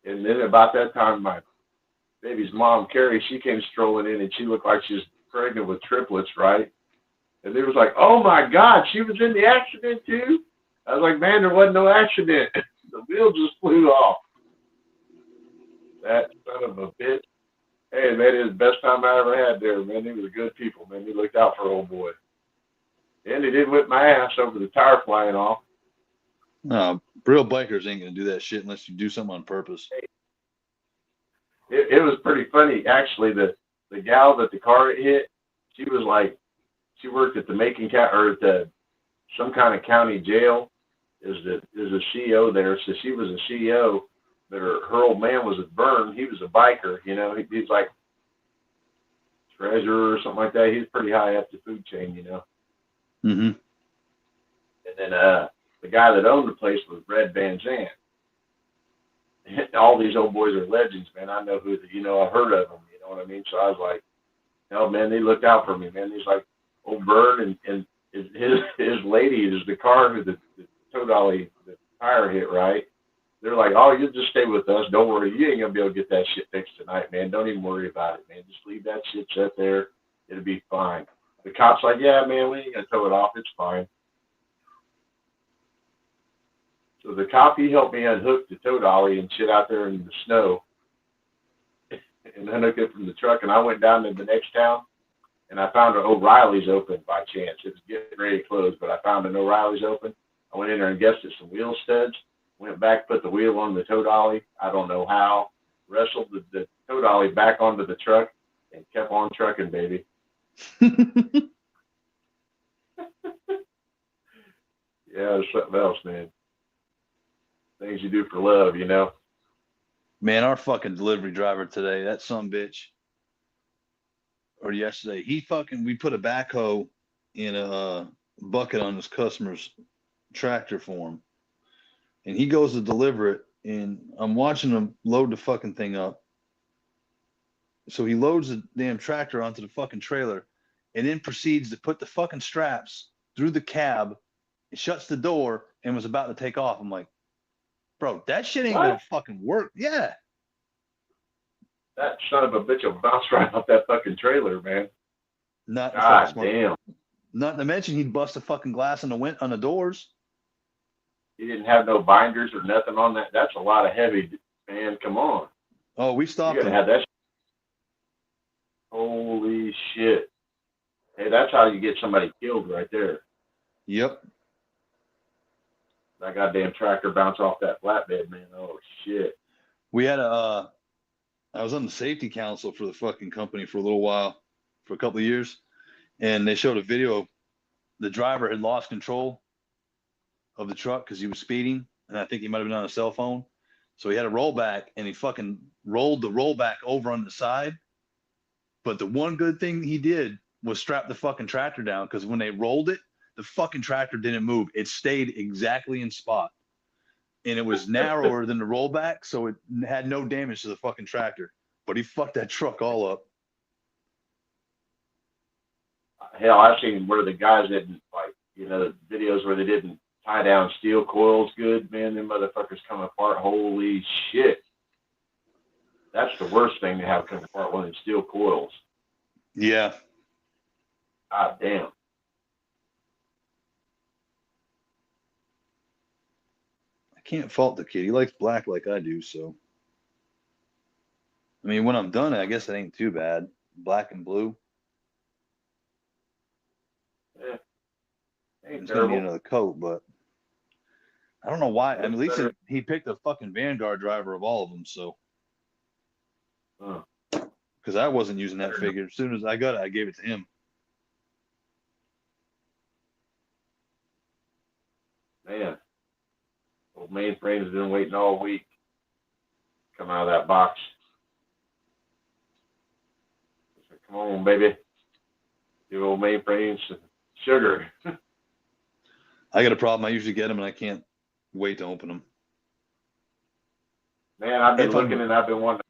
And then about that time, my baby's mom, Carrie, she came strolling in, and she looked like she was pregnant with triplets, right? And they was like, oh, my God, she was in the accident, too? I was like, man, there wasn't no accident. The wheel just flew off. That son of a bitch. Hey, man, it was the best time I ever had there, man. They were good people, man. They looked out for old boy. And they did whip my ass over the tire flying off. No, real bikers ain't going to do that shit unless you do something on purpose. It was pretty funny, actually. The gal that the car hit, she was like, she worked at the Macon County, or at some kind of county jail, is a CEO there. So she was a CEO, but her old man was a Vern. He was a biker, you know. He's like treasurer or something like that. He's pretty high up the food chain, you know. Mm-hmm. And then the guy that owned the place was Red Van Zandt. All these old boys are legends, man. I know who, you know, I've heard of them, you know what I mean? So I was like, no, man, they looked out for me, man. He's like, old Vern and his lady is the car who the tow dolly, the tire hit, right? They're like, oh, you'll just stay with us. Don't worry. You ain't going to be able to get that shit fixed tonight, man. Don't even worry about it, man. Just leave that shit set there. It'll be fine. The cop's like, yeah, man, we ain't going to tow it off. It's fine. So the cop, he helped me unhook the tow dolly and shit out there in the snow and unhook it from the truck. And I went down to the next town and I found an O'Reilly's open by chance. It was getting ready to close, but I found an O'Reilly's open. I went in there and guessed at some wheel studs, went back, put the wheel on the tow dolly. I don't know how. Wrestled the tow dolly back onto the truck and kept on trucking, baby. Yeah, there's something else, man. Things you do for love, you know. Man, our fucking delivery driver today, that son bitch, or yesterday, we put a backhoe in a bucket on this customer's tractor for him. And he goes to deliver it, and I'm watching him load the fucking thing up. So he loads the damn tractor onto the fucking trailer and then proceeds to put the fucking straps through the cab, shuts the door, and was about to take off. I'm like, bro, that shit ain't gonna fucking work. Yeah. That son of a bitch will bounce right off that fucking trailer, man. Not God damn. Not to mention he'd bust a fucking glass on the doors. he didn't have no binders or nothing on that. That's a lot of heavy, man. Come on. Oh, we You stopped gotta him. have that. Holy shit. Hey, that's how you get somebody killed right there. Yep. That goddamn tractor bounce off that flatbed, man. Oh shit. We had a. I was on the safety council for the fucking company for a little while, for a couple of years, and they showed a video of the driver had lost control of the truck because he was speeding, and I think he might have been on a cell phone. So he had a rollback, and he fucking rolled the rollback over on the side. But the one good thing he did was strap the fucking tractor down, because when they rolled it, the fucking tractor didn't move. It stayed exactly in spot. And it was narrower than the rollback, so it had no damage to the fucking tractor. But he fucked that truck all up. Hell, I've seen where the guys didn't, like, you know, videos where they didn't tie down steel coils good, man. Them motherfuckers come apart. Holy shit. That's the worst thing to have come apart, one of the steel coils. Yeah. God damn. I can't fault the kid. He likes black like I do, so. I mean, when I'm done, I guess it ain't too bad. Black and blue. Yeah. Ain't It's gonna need terrible. another coat, but I don't know why. I mean, at least Better. he picked a fucking Vanguard driver of all of them, so. Because I wasn't using that figure. As soon as I got it, I gave it to him. Man. Old mainframe's been waiting all week. Come out of that box. Said, come on, baby. Give old mainframes some sugar. I got a problem. I usually get them, and I can't wait to open them. Man, I've been If looking I'm- and I've been wanting.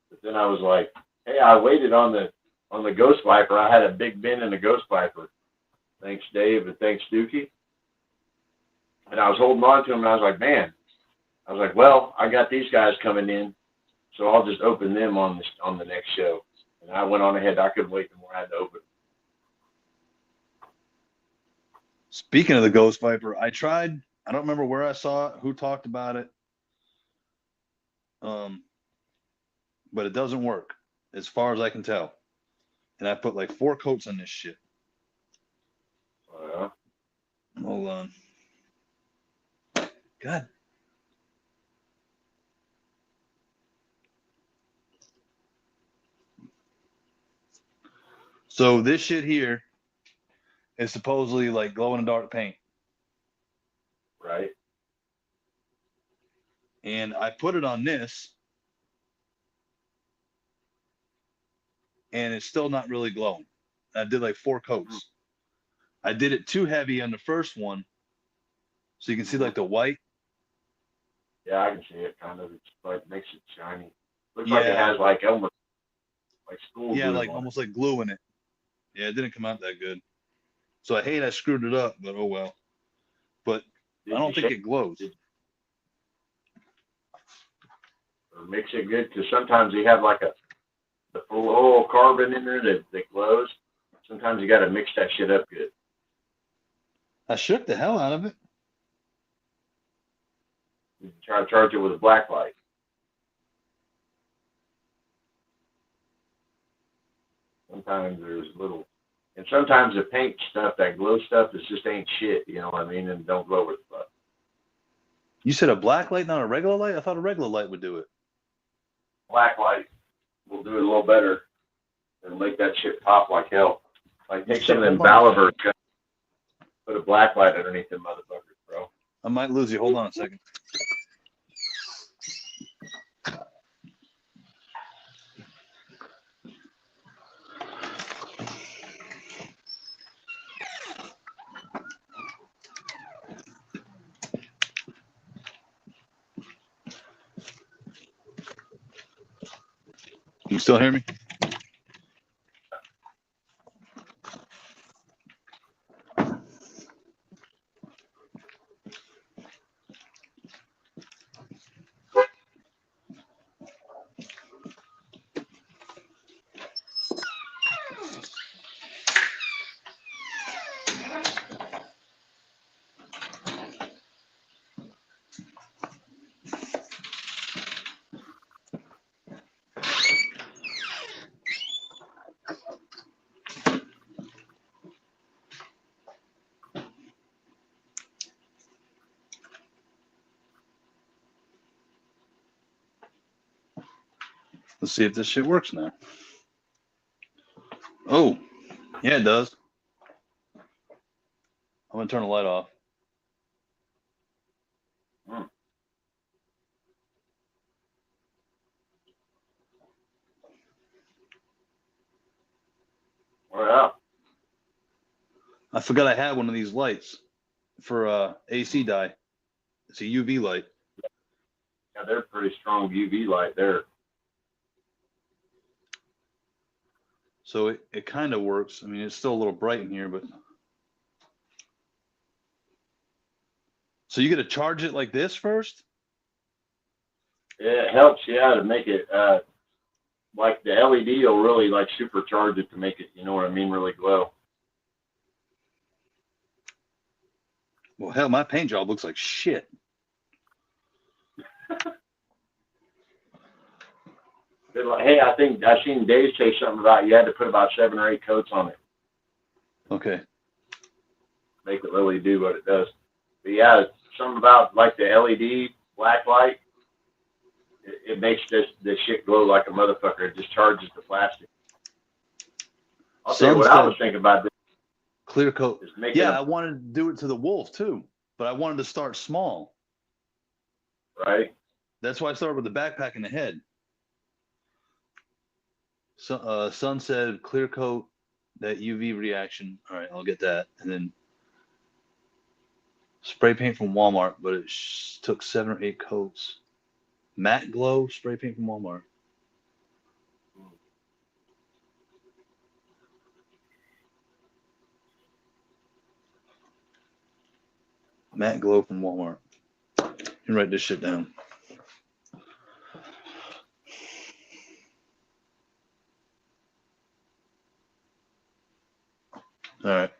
But then I was like, hey, I waited on the Ghost Viper. I had a big bin in the Ghost Viper. Thanks, Dave, and thanks, Dookie. And I was holding on to them, and I was like, man. I was like, well, I got these guys coming in, so I'll just open them on the next show. And I went on ahead. I couldn't wait anymore. I had to open. Speaking of the Ghost Viper, I tried. I don't remember where I saw it, who talked about it. But it doesn't work, as far as I can tell. And I put like 4 coats on this shit. Hold on. God. So this shit here is supposedly like glow in the dark paint. Right. And I put it on this, and it's still not really glowing. I did like 4 coats. I did it too heavy on the first one, so you can see like the white. Yeah, I can see it. Kind of, it's like makes it shiny. Looks like it has like almost like school. Yeah, glue like on almost like glue in it. Yeah, it didn't come out that good. So I hate I screwed it up, but oh well. But I don't think it glows. Or mix it good, because sometimes you have like the full carbon in there that glows. Sometimes you got to mix that shit up good. I shook the hell out of it. You try to charge it with a black light. Sometimes there's little, and sometimes the paint stuff, that glow stuff, is just ain't shit. You know what I mean? And don't glow with stuff. You said a black light, not a regular light? I thought a regular light would do it. Black light will do it a little better. It'll make that shit pop like hell. Like take some of them Baliver, put a black light underneath them motherfuckers, bro. I might lose you. Hold on a second. You still hear me? Let's see if this shit works now. Oh, yeah, it does. I'm gonna turn the light off. Hmm. Well, I forgot I had one of these lights for AC dye. It's a UV light. yeah, they're pretty strong UV light there. So it kind of works. I mean, it's still a little bright in here, but. So you got to charge it like this first? It helps, yeah, to make it like the LED will really like supercharge it to make it, you know what I mean, really glow. Well, hell, my paint job looks like shit. Like, hey, I think I seen Dave say something about you had to put about 7 or 8 coats on it, Okay. make it really do what it does. But yeah, something about like the LED black light, it makes this shit glow like a motherfucker. It just charges the plastic. I'll tell you what I was thinking about this. Clear coat. Is making Yeah, I wanted to do it to the wolf too, but I wanted to start small. right. That's why I started with the backpack and the head. So, Sun said clear coat, that UV reaction. All right, I'll get that. And then spray paint from Walmart, but it took 7 or 8 coats. Matte glow spray paint from Walmart. Matte glow from Walmart. You can write this shit down. All right.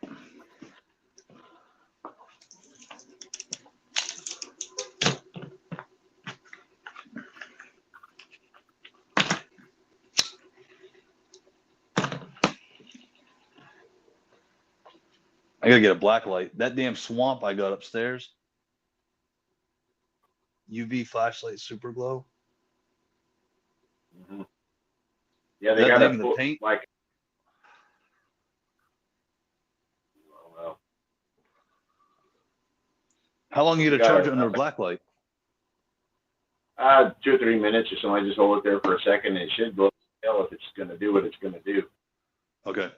I gotta get a black light. That damn swamp I got upstairs. UV flashlight super glow. Mm-hmm. Yeah, they That got name of to the paint? like. Well, How long you gotta charge it under a black light? 2 or 3 minutes or so. I just hold it there for a second, and it should glow hell if it's going to do what it's going to do. Okay.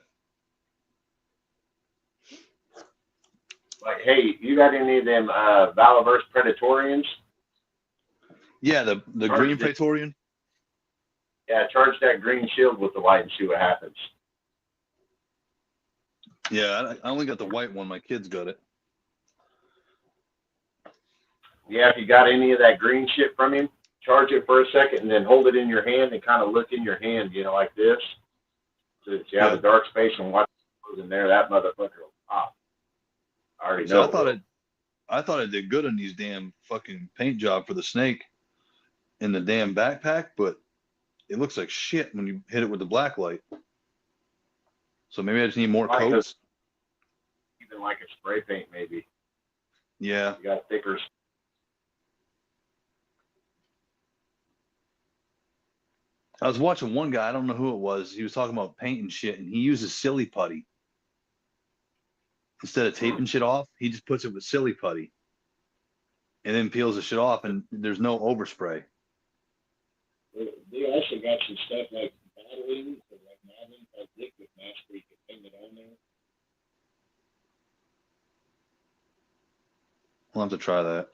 Like, hey, you got any of them Valaverse Predatorians? Yeah, the green Praetorian. Yeah, charge that green shield with the light and see what happens. Yeah, I only got the white one. My kids got it. Yeah, if you got any of that green shit from him, charge it for a second and then hold it in your hand and kind of look in your hand, you know, like this. So that you have a dark space and watch what goes in there. That motherfucker will pop. I already know. I thought I did good on these damn fucking paint job for the snake in the damn backpack, but it looks like shit when you hit it with the black light. So maybe I just need more coats. Even like a spray paint, maybe. Yeah. You got thicker. I was watching one guy, I don't know who it was. He was talking about paint and shit, and he uses silly putty. Instead of taping shit off, he just puts it with silly putty and then peels the shit off, and there's no overspray. They also got some stuff like bottling, or like modeling, like liquid mask where you can paint it on there. I'll have to try that.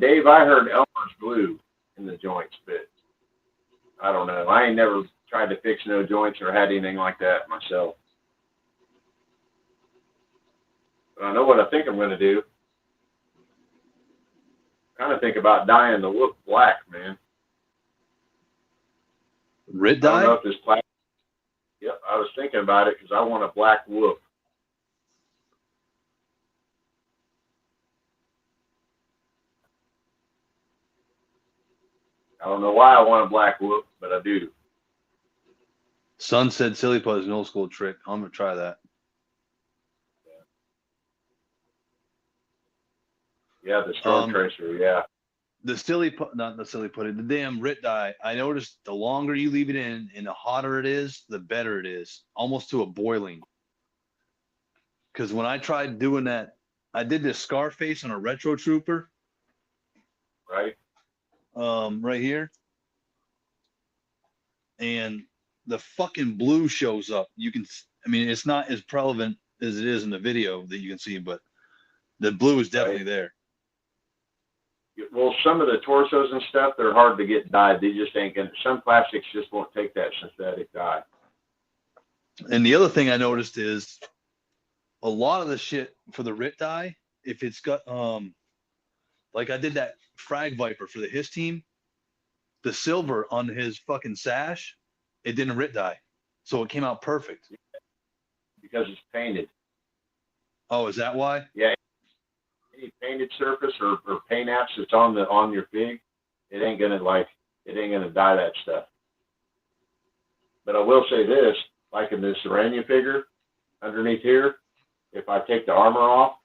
Dave, I heard Elmer's glue in the joints, but I don't know. I ain't never tried to fix no joints or had anything like that myself. But I know what I think I'm going to do. Kind of think about dyeing the look black, man. Red I don't know dye? if this black. Yep, I was thinking about it because I want a black whoop. I don't know why I want a black whoop, but I do. Sun said silly putty is an old school trick. I'm gonna try that. Yeah, the storm tracer. Yeah. The silly, not the silly putty, the damn Rit dye. I noticed the longer you leave it in and the hotter it is, the better it is, almost to a boiling. Because when I tried doing that, I did this Scarface on a Retro Trooper, Right. right here, and the fucking blue shows up. You can, I mean, it's not as prevalent as it is in the video that you can see, but the blue is definitely Right. there. Well, some of the torsos and stuff, they're hard to get dyed. They just ain't gonna. Some plastics just won't take that synthetic dye. And the other thing I noticed is a lot of the shit for the Rit dye, if it's got like I did that Frag Viper for his team, the silver on his fucking sash, it didn't Rit dye. So it came out perfect. Because it's painted. Oh, is that why? Yeah. Any painted surface or paint apps that's on your fig, it ain't gonna dye that stuff. But I will say this, like in this Serenia figure, underneath here, if I take the armor off,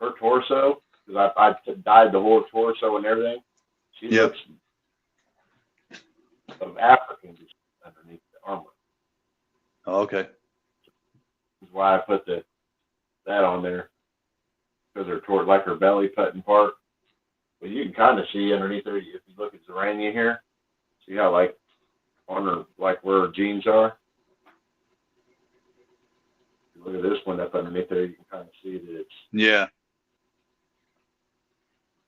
her torso, because I dyed the whole torso and everything, she Yep. looks of African underneath the armor. Oh, okay. That's why I put that on there. Because they're toward like her belly button part. But you can kind of see underneath there, if you look at Zorania here, see how like on her, like where her jeans are? If you look at this one up underneath there, you can kind of see that Yeah.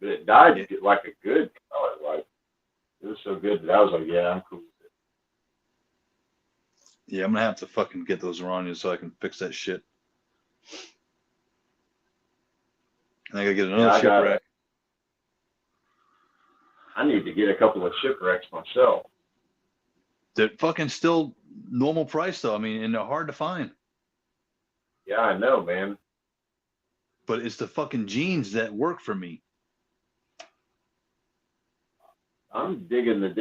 but it dyed to get like a good color. Like, it was so good that I was like, yeah, I'm cool with it. Yeah, I'm gonna have to fucking get those Iranians so I can fix that shit. And I gotta get another shipwreck. I need to get a couple of shipwrecks myself. They're fucking still normal price though. I mean, and they're hard to find. Yeah, I know, man. But it's the fucking jeans that work for me. I'm digging this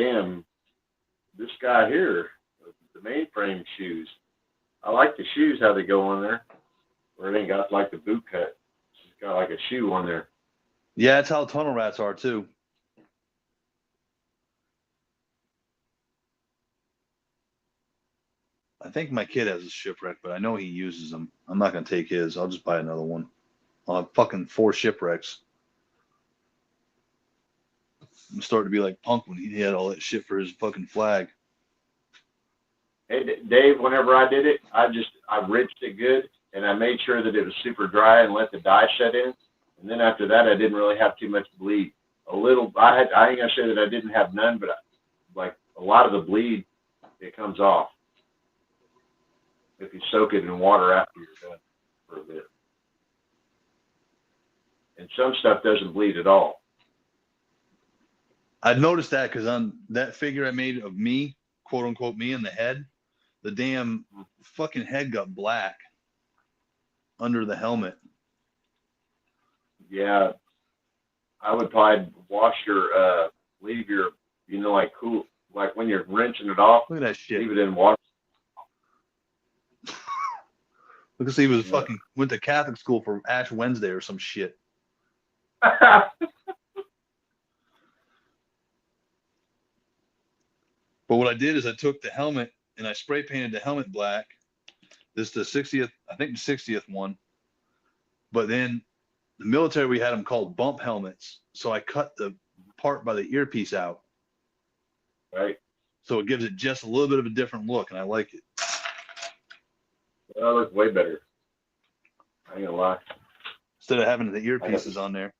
guy here, the mainframe shoes. I like the shoes, how they go on there, where it ain't got like the boot cut. It's got like a shoe on there. Yeah, that's how tunnel rats are too. I think my kid has a shipwreck, but I know he uses them. I'm not gonna take his. I'll just buy another one. I'll have fucking 4 shipwrecks. I'm starting to be like Punk when he had all that shit for his fucking flag. Hey, Dave, whenever I did it, I rinsed it good, and I made sure that it was super dry and let the dye set in. And then after that, I didn't really have too much bleed. A little, I ain't gonna say that I didn't have none, but like a lot of the bleed, it comes off if you soak it in water after you're done for a bit. And some stuff doesn't bleed at all. I've noticed that because on that figure I made of me, quote unquote me in the head, the damn fucking head got black under the helmet. Yeah, I would probably wash leave your, like cool, like when you're rinsing it off, Look at that shit. leave it in water. Look, he was fucking went to Catholic school for Ash Wednesday or some shit. But what I did is I took the helmet and I spray painted the helmet black. This is the 60th, I think the 60th one. But then the military, we had them called bump helmets. So I cut the part by the earpiece out. Right. So it gives it just a little bit of a different look, and I like it. Well, that looks way better. I ain't gonna lie. Instead of having the earpieces on there.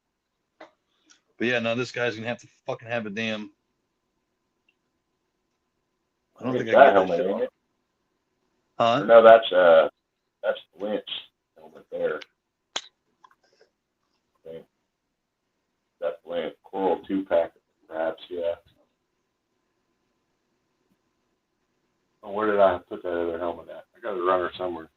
But yeah, now this guy's gonna have to fucking have a damn. I don't think I can get that shit off. Huh? No, that's Lynch helmet there. Okay. That's Lynch Coral 2-pack, perhaps. Yeah. Oh, where did I put that other helmet at? I got a runner somewhere.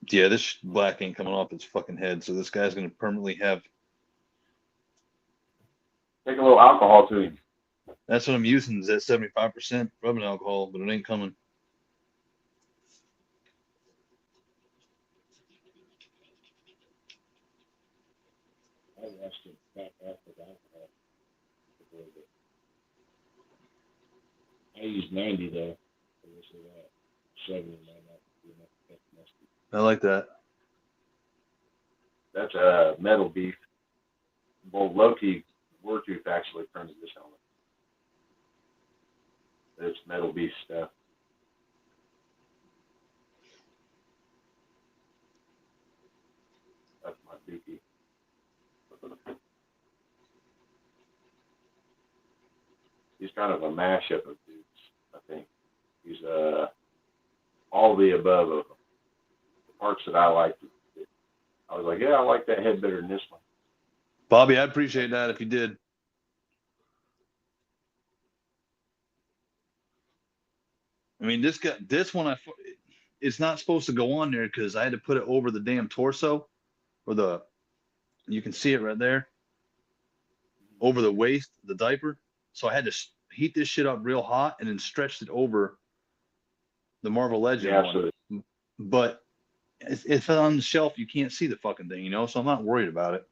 Yeah, this black ain't coming off his fucking head, so this guy's gonna permanently have. Take a little alcohol to him. That's what I'm using, is that 75% rubbing alcohol, but it ain't coming. wants to back off with alcohol. I use 90 though. So this is 70 might not be enough. That must be. I like that. That's a metal beef. Well, Loki Wartooth actually printed this helmet. It's metal beef stuff. That's my dookie. He's kind of a mashup of dudes, I think. He's all the above of them. The parts that I liked, I was like, yeah, I like that head better than this one. Bobby, I'd appreciate that if you did. I mean, this one, it's not supposed to go on there because I had to put it over the damn torso, or you can see it right there, over the waist, the diaper. So I had to heat this shit up real hot and then stretched it over the Marvel Legend Yeah, one. But it's on the shelf. You can't see the fucking thing, so I'm not worried about it.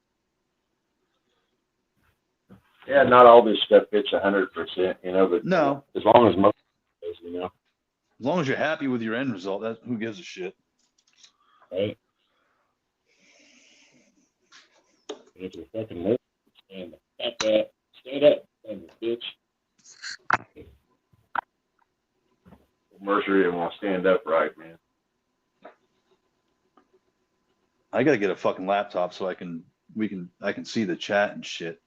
yeah, not all this stuff fits 100%, but No. as long as most does, As long as you're happy with your end result, who gives a shit? Right? And if you're fucking late, stand up, bitch. Mercer didn't want to stand upright, man. I gotta get a fucking laptop so I can see the chat and shit.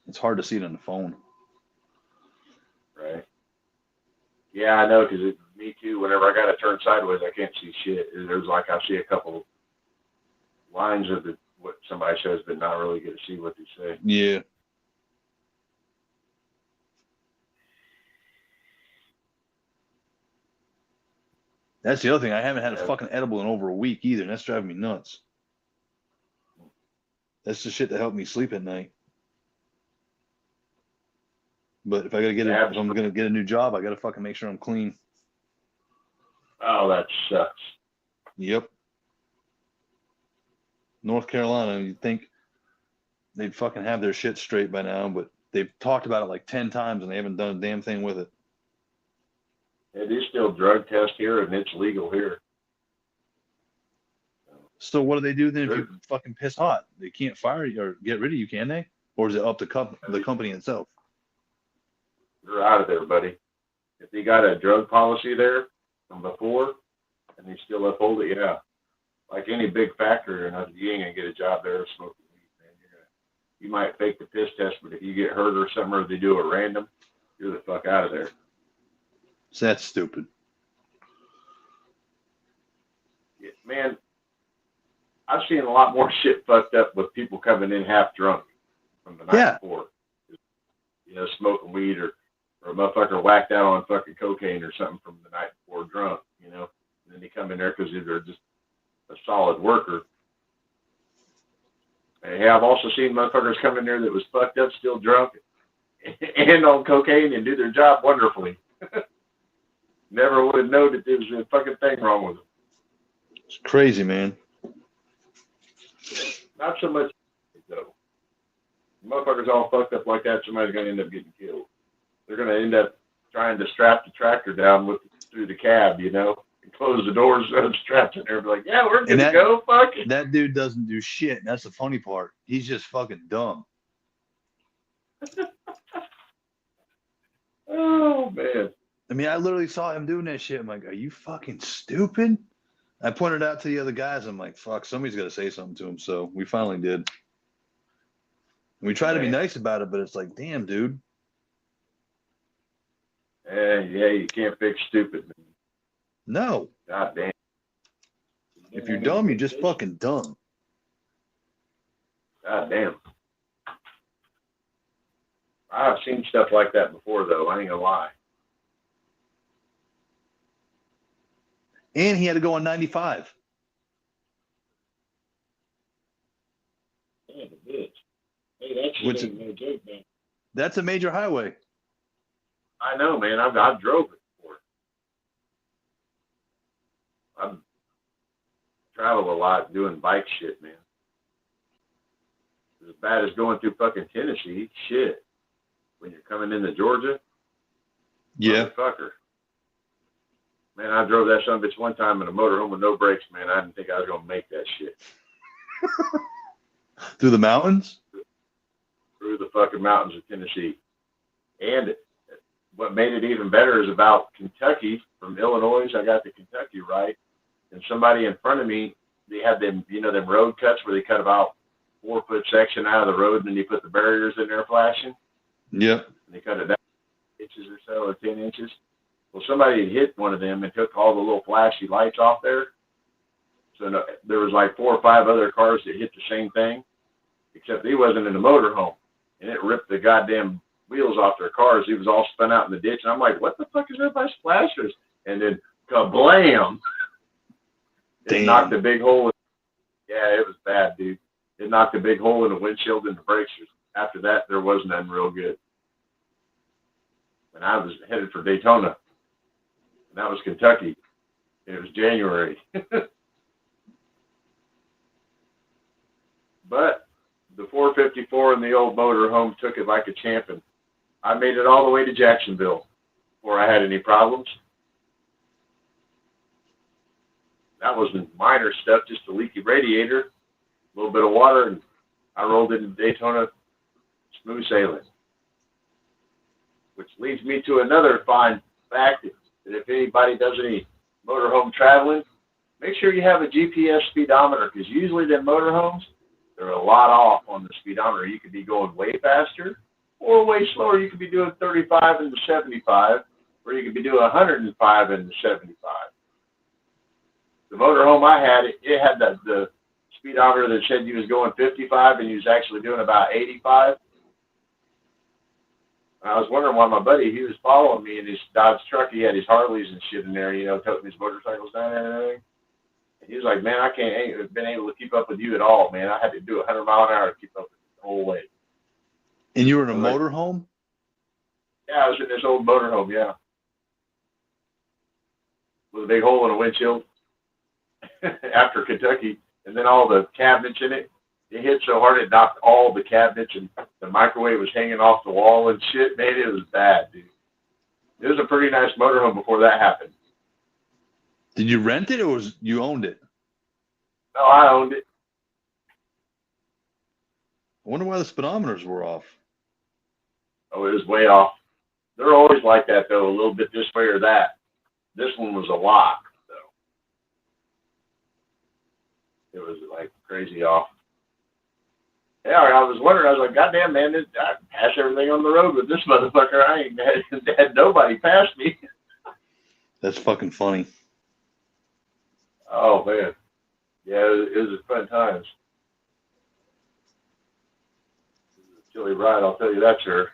It's hard to see it on the phone. Right. Yeah, I know, because me too. Whenever I got to turn sideways, I can't see shit. There's like I see a couple lines of what somebody says, but not really get to see what they say. Yeah. That's the other thing. I haven't had a fucking edible in over a week either, and that's driving me nuts. That's the shit that helped me sleep at night. But if I'm gonna get a new job, I gotta fucking make sure I'm clean. Oh, that sucks. Yep. North Carolina, you'd think they'd fucking have their shit straight by now, but they've talked about it like 10 times and they haven't done a damn thing with it. It is still drug test here, and it's legal here. So what do they do then if you fucking piss hot? They can't fire you or get rid of you, can they? Or is it up to the company itself? You're out of there, buddy. If they got a drug policy there from before, and they still uphold it, yeah. Like any big factory, you ain't gonna get a job there smoking weed, man. You might fake the piss test, but if you get hurt or something, or they do it random, you're the fuck out of there. So that's stupid. Yeah, man, I've seen a lot more shit fucked up with people coming in half drunk from the night before. Smoking weed or a motherfucker whacked out on fucking cocaine or something from the night before drunk, And then they come in there because they're just a solid worker. Hey, I've also seen motherfuckers come in there that was fucked up, still drunk, and on cocaine and do their job wonderfully. Never would have known that there was a fucking thing wrong with them. It's crazy, man. Not so much, though. Motherfuckers all fucked up like that, somebody's going to end up getting killed. They're going to end up trying to strap the tractor down through the cab, and close the doors so it's strapped in there and be like, yeah, we're good to go, fuck it. That dude doesn't do shit. That's the funny part. He's just fucking dumb. Oh, man. I mean, I literally saw him doing that shit. I'm like, are you fucking stupid? I pointed out to the other guys. I'm like, fuck, somebody's got to say something to him. So we finally did. We try to be nice about it, but it's like, damn, dude. Yeah, you can't fix stupid, man. No. God damn. If you're dumb, you're just fucking dumb. God damn. I've seen stuff like that before, though. I ain't gonna lie. And he had to go on 95. Yeah, the bitch. Hey, that shit ain't no joke, man. That's a major highway. I know, man. I've drove it before. I've traveled a lot doing bike shit, man. as bad as going through fucking Tennessee. Shit. When you're coming into Georgia, Yeah. motherfucker. Man, I drove that son of a bitch one time in a motorhome with no brakes, man. I didn't think I was going to make that shit. Through the mountains? Through the fucking mountains of Tennessee. And what made it even better is about Kentucky. From Illinois, I got to Kentucky, right? And somebody in front of me, they had them, you know, them road cuts where they cut about 4-foot section out of the road and then they put the barriers in there flashing. Yep. And they cut it down inches or so, or 10 inches. Well, somebody had hit one of them and took all the little flashy lights off there. So no, there was like 4 or 5 other cars that hit the same thing, except he wasn't in the motorhome. And it ripped the goddamn wheels off their cars. He was all spun out in the ditch. And I'm like, what the fuck is everybody's flashers? And then kablam! It knocked a big hole. Yeah, it was bad, dude. It knocked a big hole in the windshield and the brakes. After that, there was nothing real good. And I was headed for Daytona. And that was Kentucky. It was January. But the 454 in the old motorhome took it like a champion. I made it all the way to Jacksonville before I had any problems. That wasn't minor stuff, just a leaky radiator, a little bit of water, and I rolled into Daytona smooth sailing. Which leads me to another fine fact, that if anybody does any motorhome traveling, make sure you have a GPS speedometer, because usually them motorhomes, they're a lot off on the speedometer. You could be going way faster or way slower. You could be doing 35 into 75, or you could be doing 105 into 75. The motorhome I had, it had the speedometer that said you was going 55 and you was actually doing about 85. And I was wondering why my buddy, he was following me in his Dodge truck. He had his Harleys and shit in there, you know, toting his motorcycles down there and everything. And he was like, man, I ain't been able to keep up with you at all, man. I had to do 100 mile an hour to keep up with you the whole way. And you were in a motorhome? Yeah, I was in this old motorhome, yeah. With a big hole in the windshield. After Kentucky, and then all the cabinets in it. It hit so hard it knocked all the cabinets, and the microwave was hanging off the wall and shit. Man, it was bad, dude. It was a pretty nice motorhome before that happened. Did you rent it, or was you owned it? No, I owned it. I wonder why the speedometers were off. Oh, it was way off. They're always like that, though, a little bit this way or that. This one was a lock, though. It was like crazy off. Yeah, I was wondering. I was like, goddamn, man, I pass everything on the road with this motherfucker. I ain't had nobody pass me. That's fucking funny. Oh, man. Yeah, it was fun times. It was a chilly ride, I'll tell you that, sir.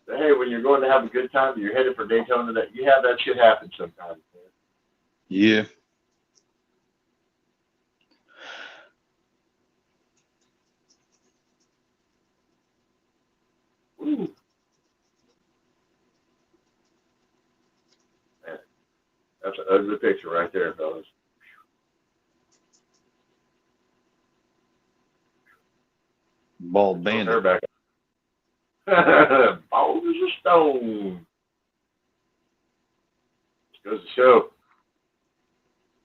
But hey, when you're going to have a good time and you're headed for Daytona, that you have that shit happen sometimes, man. Yeah. Ooh. Man, that's an ugly picture right there, fellas. Bald bandit. Back. Bald as a stone. Just goes to show.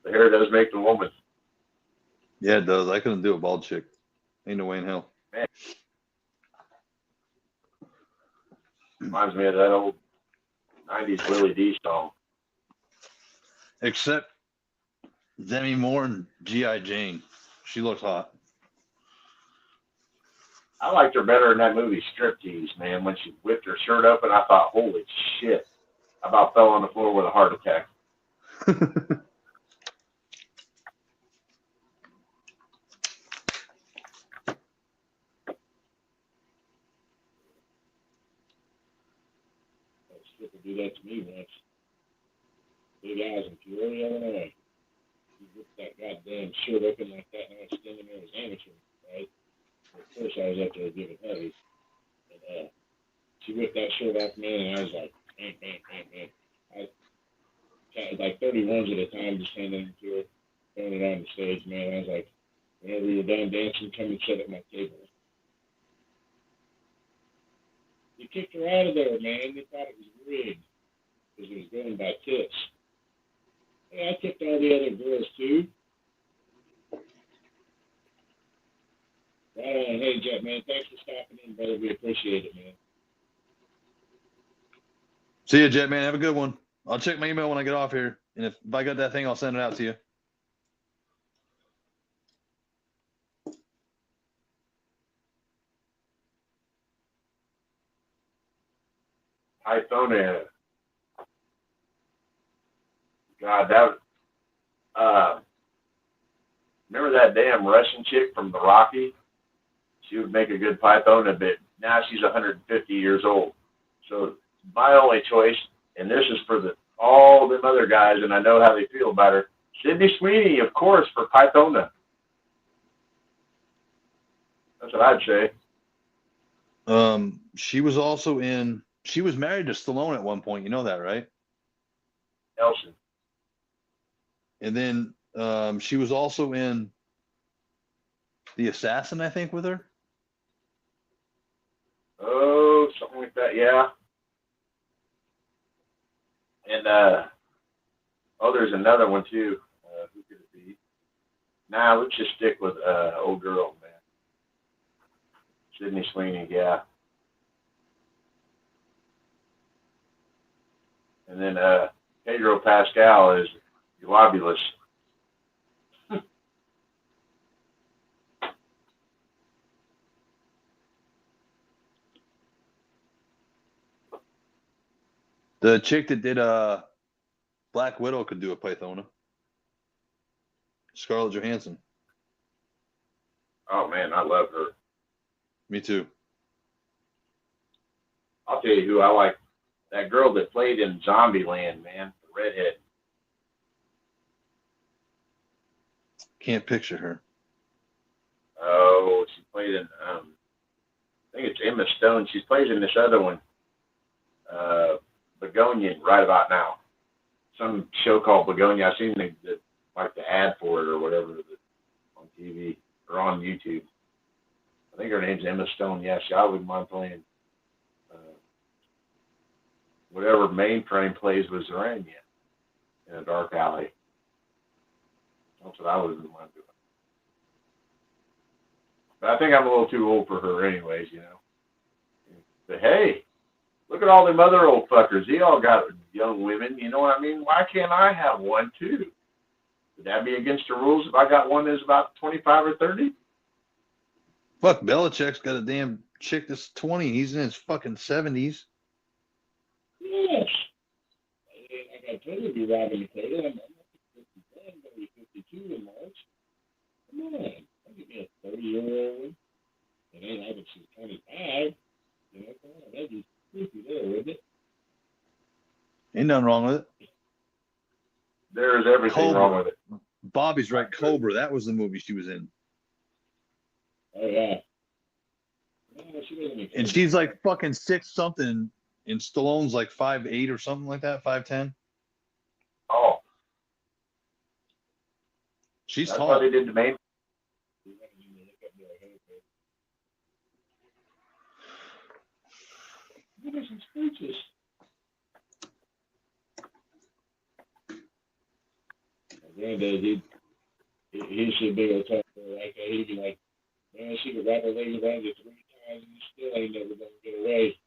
The hair does make the woman. Yeah, it does. I couldn't do a bald chick. Ain't no way in hell. Man. Reminds me of that old 90s Willie D song. Except Demi Moore and G.I. Jane. She looks hot. I liked her better in that movie Striptease, man, when she whipped her shirt up, and I thought, holy shit. I about fell on the floor with a heart attack. Do that to me once. Big eyes in Peoria, Illinois. He ripped that goddamn shirt open like that, and I was standing there as amateur, right? Of course, I was up there giving heavy. And she ripped that shirt off me, and I was like, bang, bang, bang, bang. I counted like 31s at a time, just handing it to her, throwing it on the stage, man. I was like, Whenever you're done dancing, come and sit at my table. He kicked her out of there, man. They thought it was rigged because it was going by tips. Hey, I kicked all the other girls too. Right on. Hey, Jet, man. Thanks for stopping in, brother. We appreciate it, man. See you, Jet, man. Have a good one. I'll check my email when I get off here. And if I got that thing, I'll send it out to you. Pythona. God, remember that damn Russian chick from the Rocky? She would make a good Pythona, but now she's 150 years old. So my only choice, and this is for all them other guys, and I know how they feel about her, Sydney Sweeney, of course, for Pythona. That's what I'd say. She was also she was married to Stallone at one point. You know that, right? Nelson. And then she was also in The Assassin, I think, with her. Oh, something like that, yeah. And, there's another one, too. Who could it be? Nah, let's just stick with old girl, man. Sydney Sweeney, yeah. And then Pedro Pascal is globulous. The chick that did Black Widow could do a Pythona. Scarlett Johansson. Oh, man, I love her. Me too. I'll tell you who I like. That girl that played in Zombieland, man, the redhead. Can't picture her. Oh, she played in, I think it's Emma Stone. She plays in this other one, Begonia, right about now. Some show called Begonia. I've seen the ad for it or whatever on TV or on YouTube. I think her name's Emma Stone. Yeah, I wouldn't mind playing whatever Mainframe plays with Zarania in a dark alley. That's what I wouldn't mind doing. But I think I'm a little too old for her anyways, you know. But hey, look at all them other old fuckers. They all got young women, you know what I mean? Why can't I have one too? Would that be against the rules if I got one that's about 25 or 30? Fuck, Belichick's got a damn chick that's 20. He's in his fucking 70s. Yes. I got plenty of you robbing the table. I'm not 51, I'm going to be 52 in March. Come on. I'll give me a 30-year-old one. It ain't like she's 25. You know, come on. That'd be creepy there, wouldn't it? Ain't nothing wrong with it. There's everything Cobra. wrong with it. Bobby's right. Cobra. That was the movie she was in. Oh, yeah. No, she wasn't even And she's like fucking 6-something. And Stallone's like 5'8" or something like that, 5'10". Oh, She's that's tall. how they did the main. What are some speeches? Granddad, he should be able to talk to her like that. He'd be like, man, she could wrap her legs around you 3 times and you still ain't never gonna get away.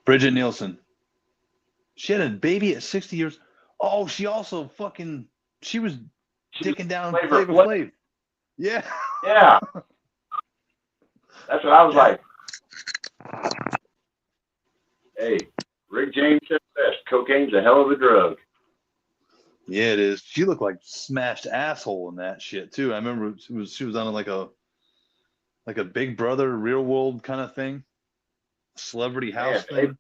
Bridget Nielsen. She had a baby at 60 years. Oh, she also she was dicking down Flavor Flav. Yeah. Yeah. That's what I was like. Hey, Rick James said best. Cocaine's a hell of a drug. Yeah, it is. She looked like smashed asshole in that shit too. I remember she was on like a Big Brother real world kind of thing, celebrity house Man, thing.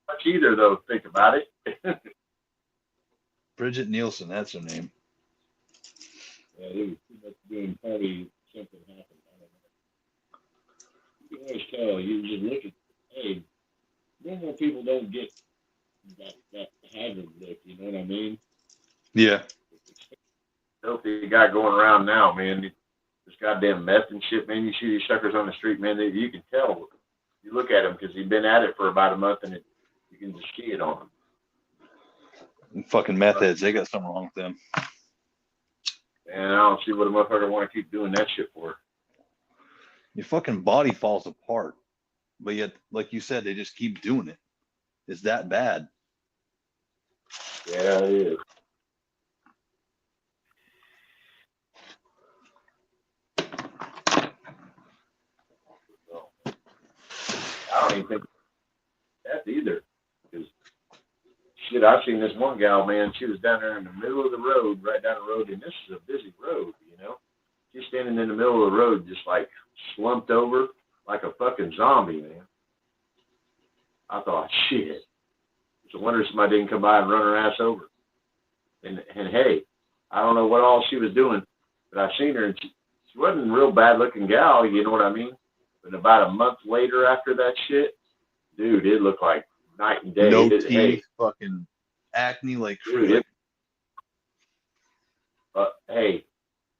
much either though. Think about it. Bridget Nielsen, that's her name. Yeah, they were too much doing party. Something happened. I don't know. You can always tell. You just look at, hey, normal people don't get that haggard look. You know what I mean? Yeah. Filthy guy going around now, man. This goddamn meth and shit, man. You see these suckers on the street, man. You can tell. You look at him because he's been at it for about a month, and you can just see it on him. And fucking meth heads, they got something wrong with them. And I don't see what a motherfucker want to keep doing that shit for. Your fucking body falls apart, but yet, like you said, they just keep doing it. It's that bad. Yeah, it is. I don't even think that either. Because shit, I've seen this one gal, man. She was down there in the middle of the road, right down the road, and this is a busy road, you know. She's standing in the middle of the road, just like slumped over, like a fucking zombie, man. I thought, shit. It's a wonder somebody didn't come by and run her ass over. And hey, I don't know what all she was doing, but I seen her, and she wasn't a real bad looking gal, you know what I mean? But about a month later after that shit, dude, it looked like night and day. No teeth, fucking acne like crazy. Hey,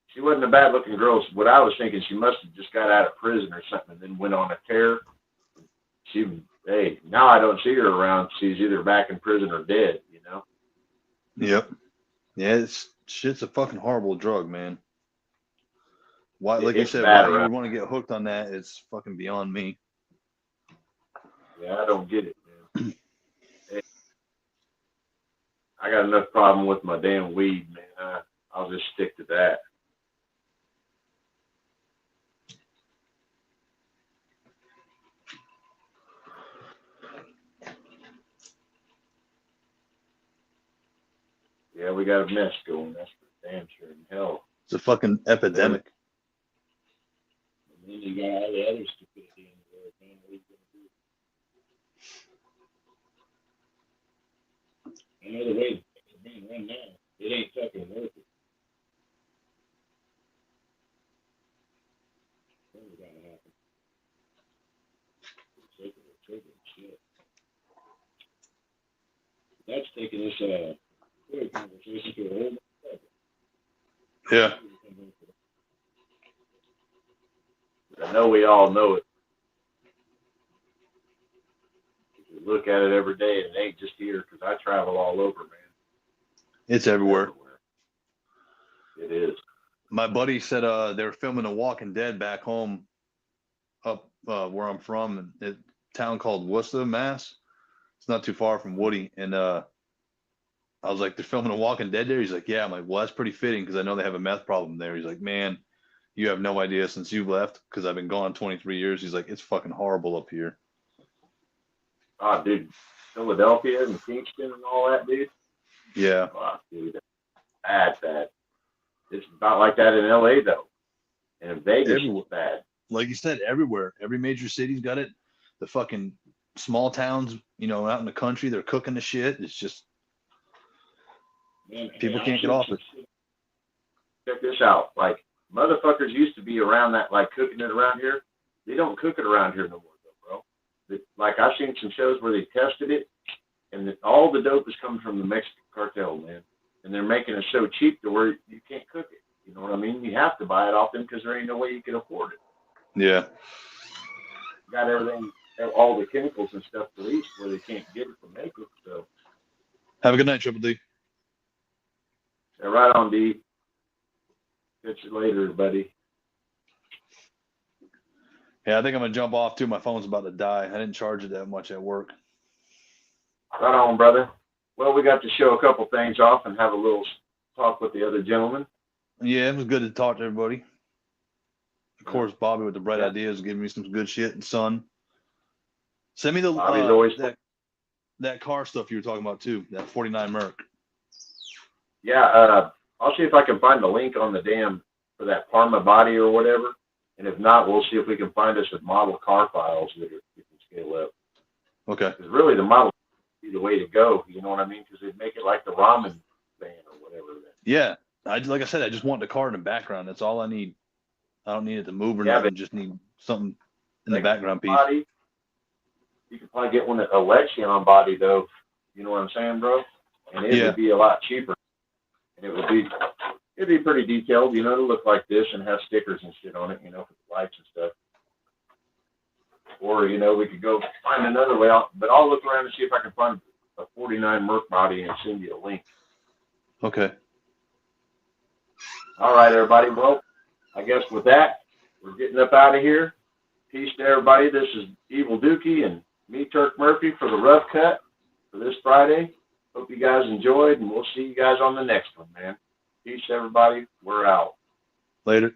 she wasn't a bad looking girl. What I was thinking, she must have just got out of prison or something and then went on a tear. Hey, now I don't see her around. She's either back in prison or dead, you know? Yep. Yeah, shit's a fucking horrible drug, man. Why, like you said, why you want to get hooked on that? It's fucking beyond me. Yeah, I don't get it, man. Hey, I got enough problem with my damn weed, man. I'll just stick to that. Yeah, we got a mess going. That's for damn sure. In hell, it's a fucking epidemic. And then you got all the other stupidity in the world, man. What are you gonna do? I know the way it's being run now, it ain't fucking worth it. What's gonna happen? It's shit. That's taking this conversation to a whole level. Yeah. I know we all know it. You look at it every day, and it ain't just here because I travel all over, man. It's everywhere. It is. My buddy said they were filming The Walking Dead back home up where I'm from, in a town called Worcester, Mass. It's not too far from Woody. And I was like, they're filming The Walking Dead there? He's like, yeah. I'm like, well, that's pretty fitting because I know they have a meth problem there. He's like, man, you have no idea since you've left because I've been gone 23 years. He's like, it's fucking horrible up here. Oh, dude. Philadelphia and Kingston and all that, dude. Yeah. Oh, dude. Bad. It's not like that in LA, though. And in Vegas, it's bad. Like you said, everywhere. Every major city's got it. The fucking small towns, you know, out in the country, they're cooking the shit. It's just, man, people can't get off it. Check this out. Like, motherfuckers used to be around that, like, cooking it around here. They don't cook it around here no more, though, bro. Like, I've seen some shows where they tested it, and all the dope is coming from the Mexican cartel, man. And they're making it so cheap to where you can't cook it. You know what I mean? You have to buy it off them because there ain't no way you can afford it. Yeah. Got everything, all the chemicals and stuff released where they can't get it from make it. So. Have a good night, Triple D. Yeah, right on, D. Catch you later, buddy. Yeah, I think I'm going to jump off, too. My phone's about to die. I didn't charge it that much at work. Right on, brother. Well, we got to show a couple things off and have a little talk with the other gentleman. Yeah, it was good to talk to everybody. Of course, Bobby with the bright ideas, giving me some good shit. And son, send me the that car stuff you were talking about too. That 49 Merc. Yeah, I'll see if I can find the link on the damn for that Parma body or whatever. And if not, we'll see if we can find us a model car files that we can scale up. Okay. Because really, the model would be the way to go. You know what I mean? Because they'd make it like the ramen van or whatever. Yeah. Like I said, I just want the car in the background. That's all I need. I don't need it to move or Yeah, nothing. but Just need something in the like background piece. body, you could probably get one a Lexion body though. You know what I'm saying, bro? And it Yeah. would be a lot cheaper. And it'd be pretty detailed. You know, to look like this and have stickers and shit on it. You know, for the lights and stuff. Or, you know, we could go find another way out. But I'll look around and see if I can find a 49 Merc body and send you a link. Okay. All right, everybody. Well, I guess with that, we're getting up out of here. Peace to everybody. This is Evil Dookie and me, Turk Murphy, for the Rough Cut for this Friday. Hope you guys enjoyed, and we'll see you guys on the next one, man. Peace, everybody. We're out. Later.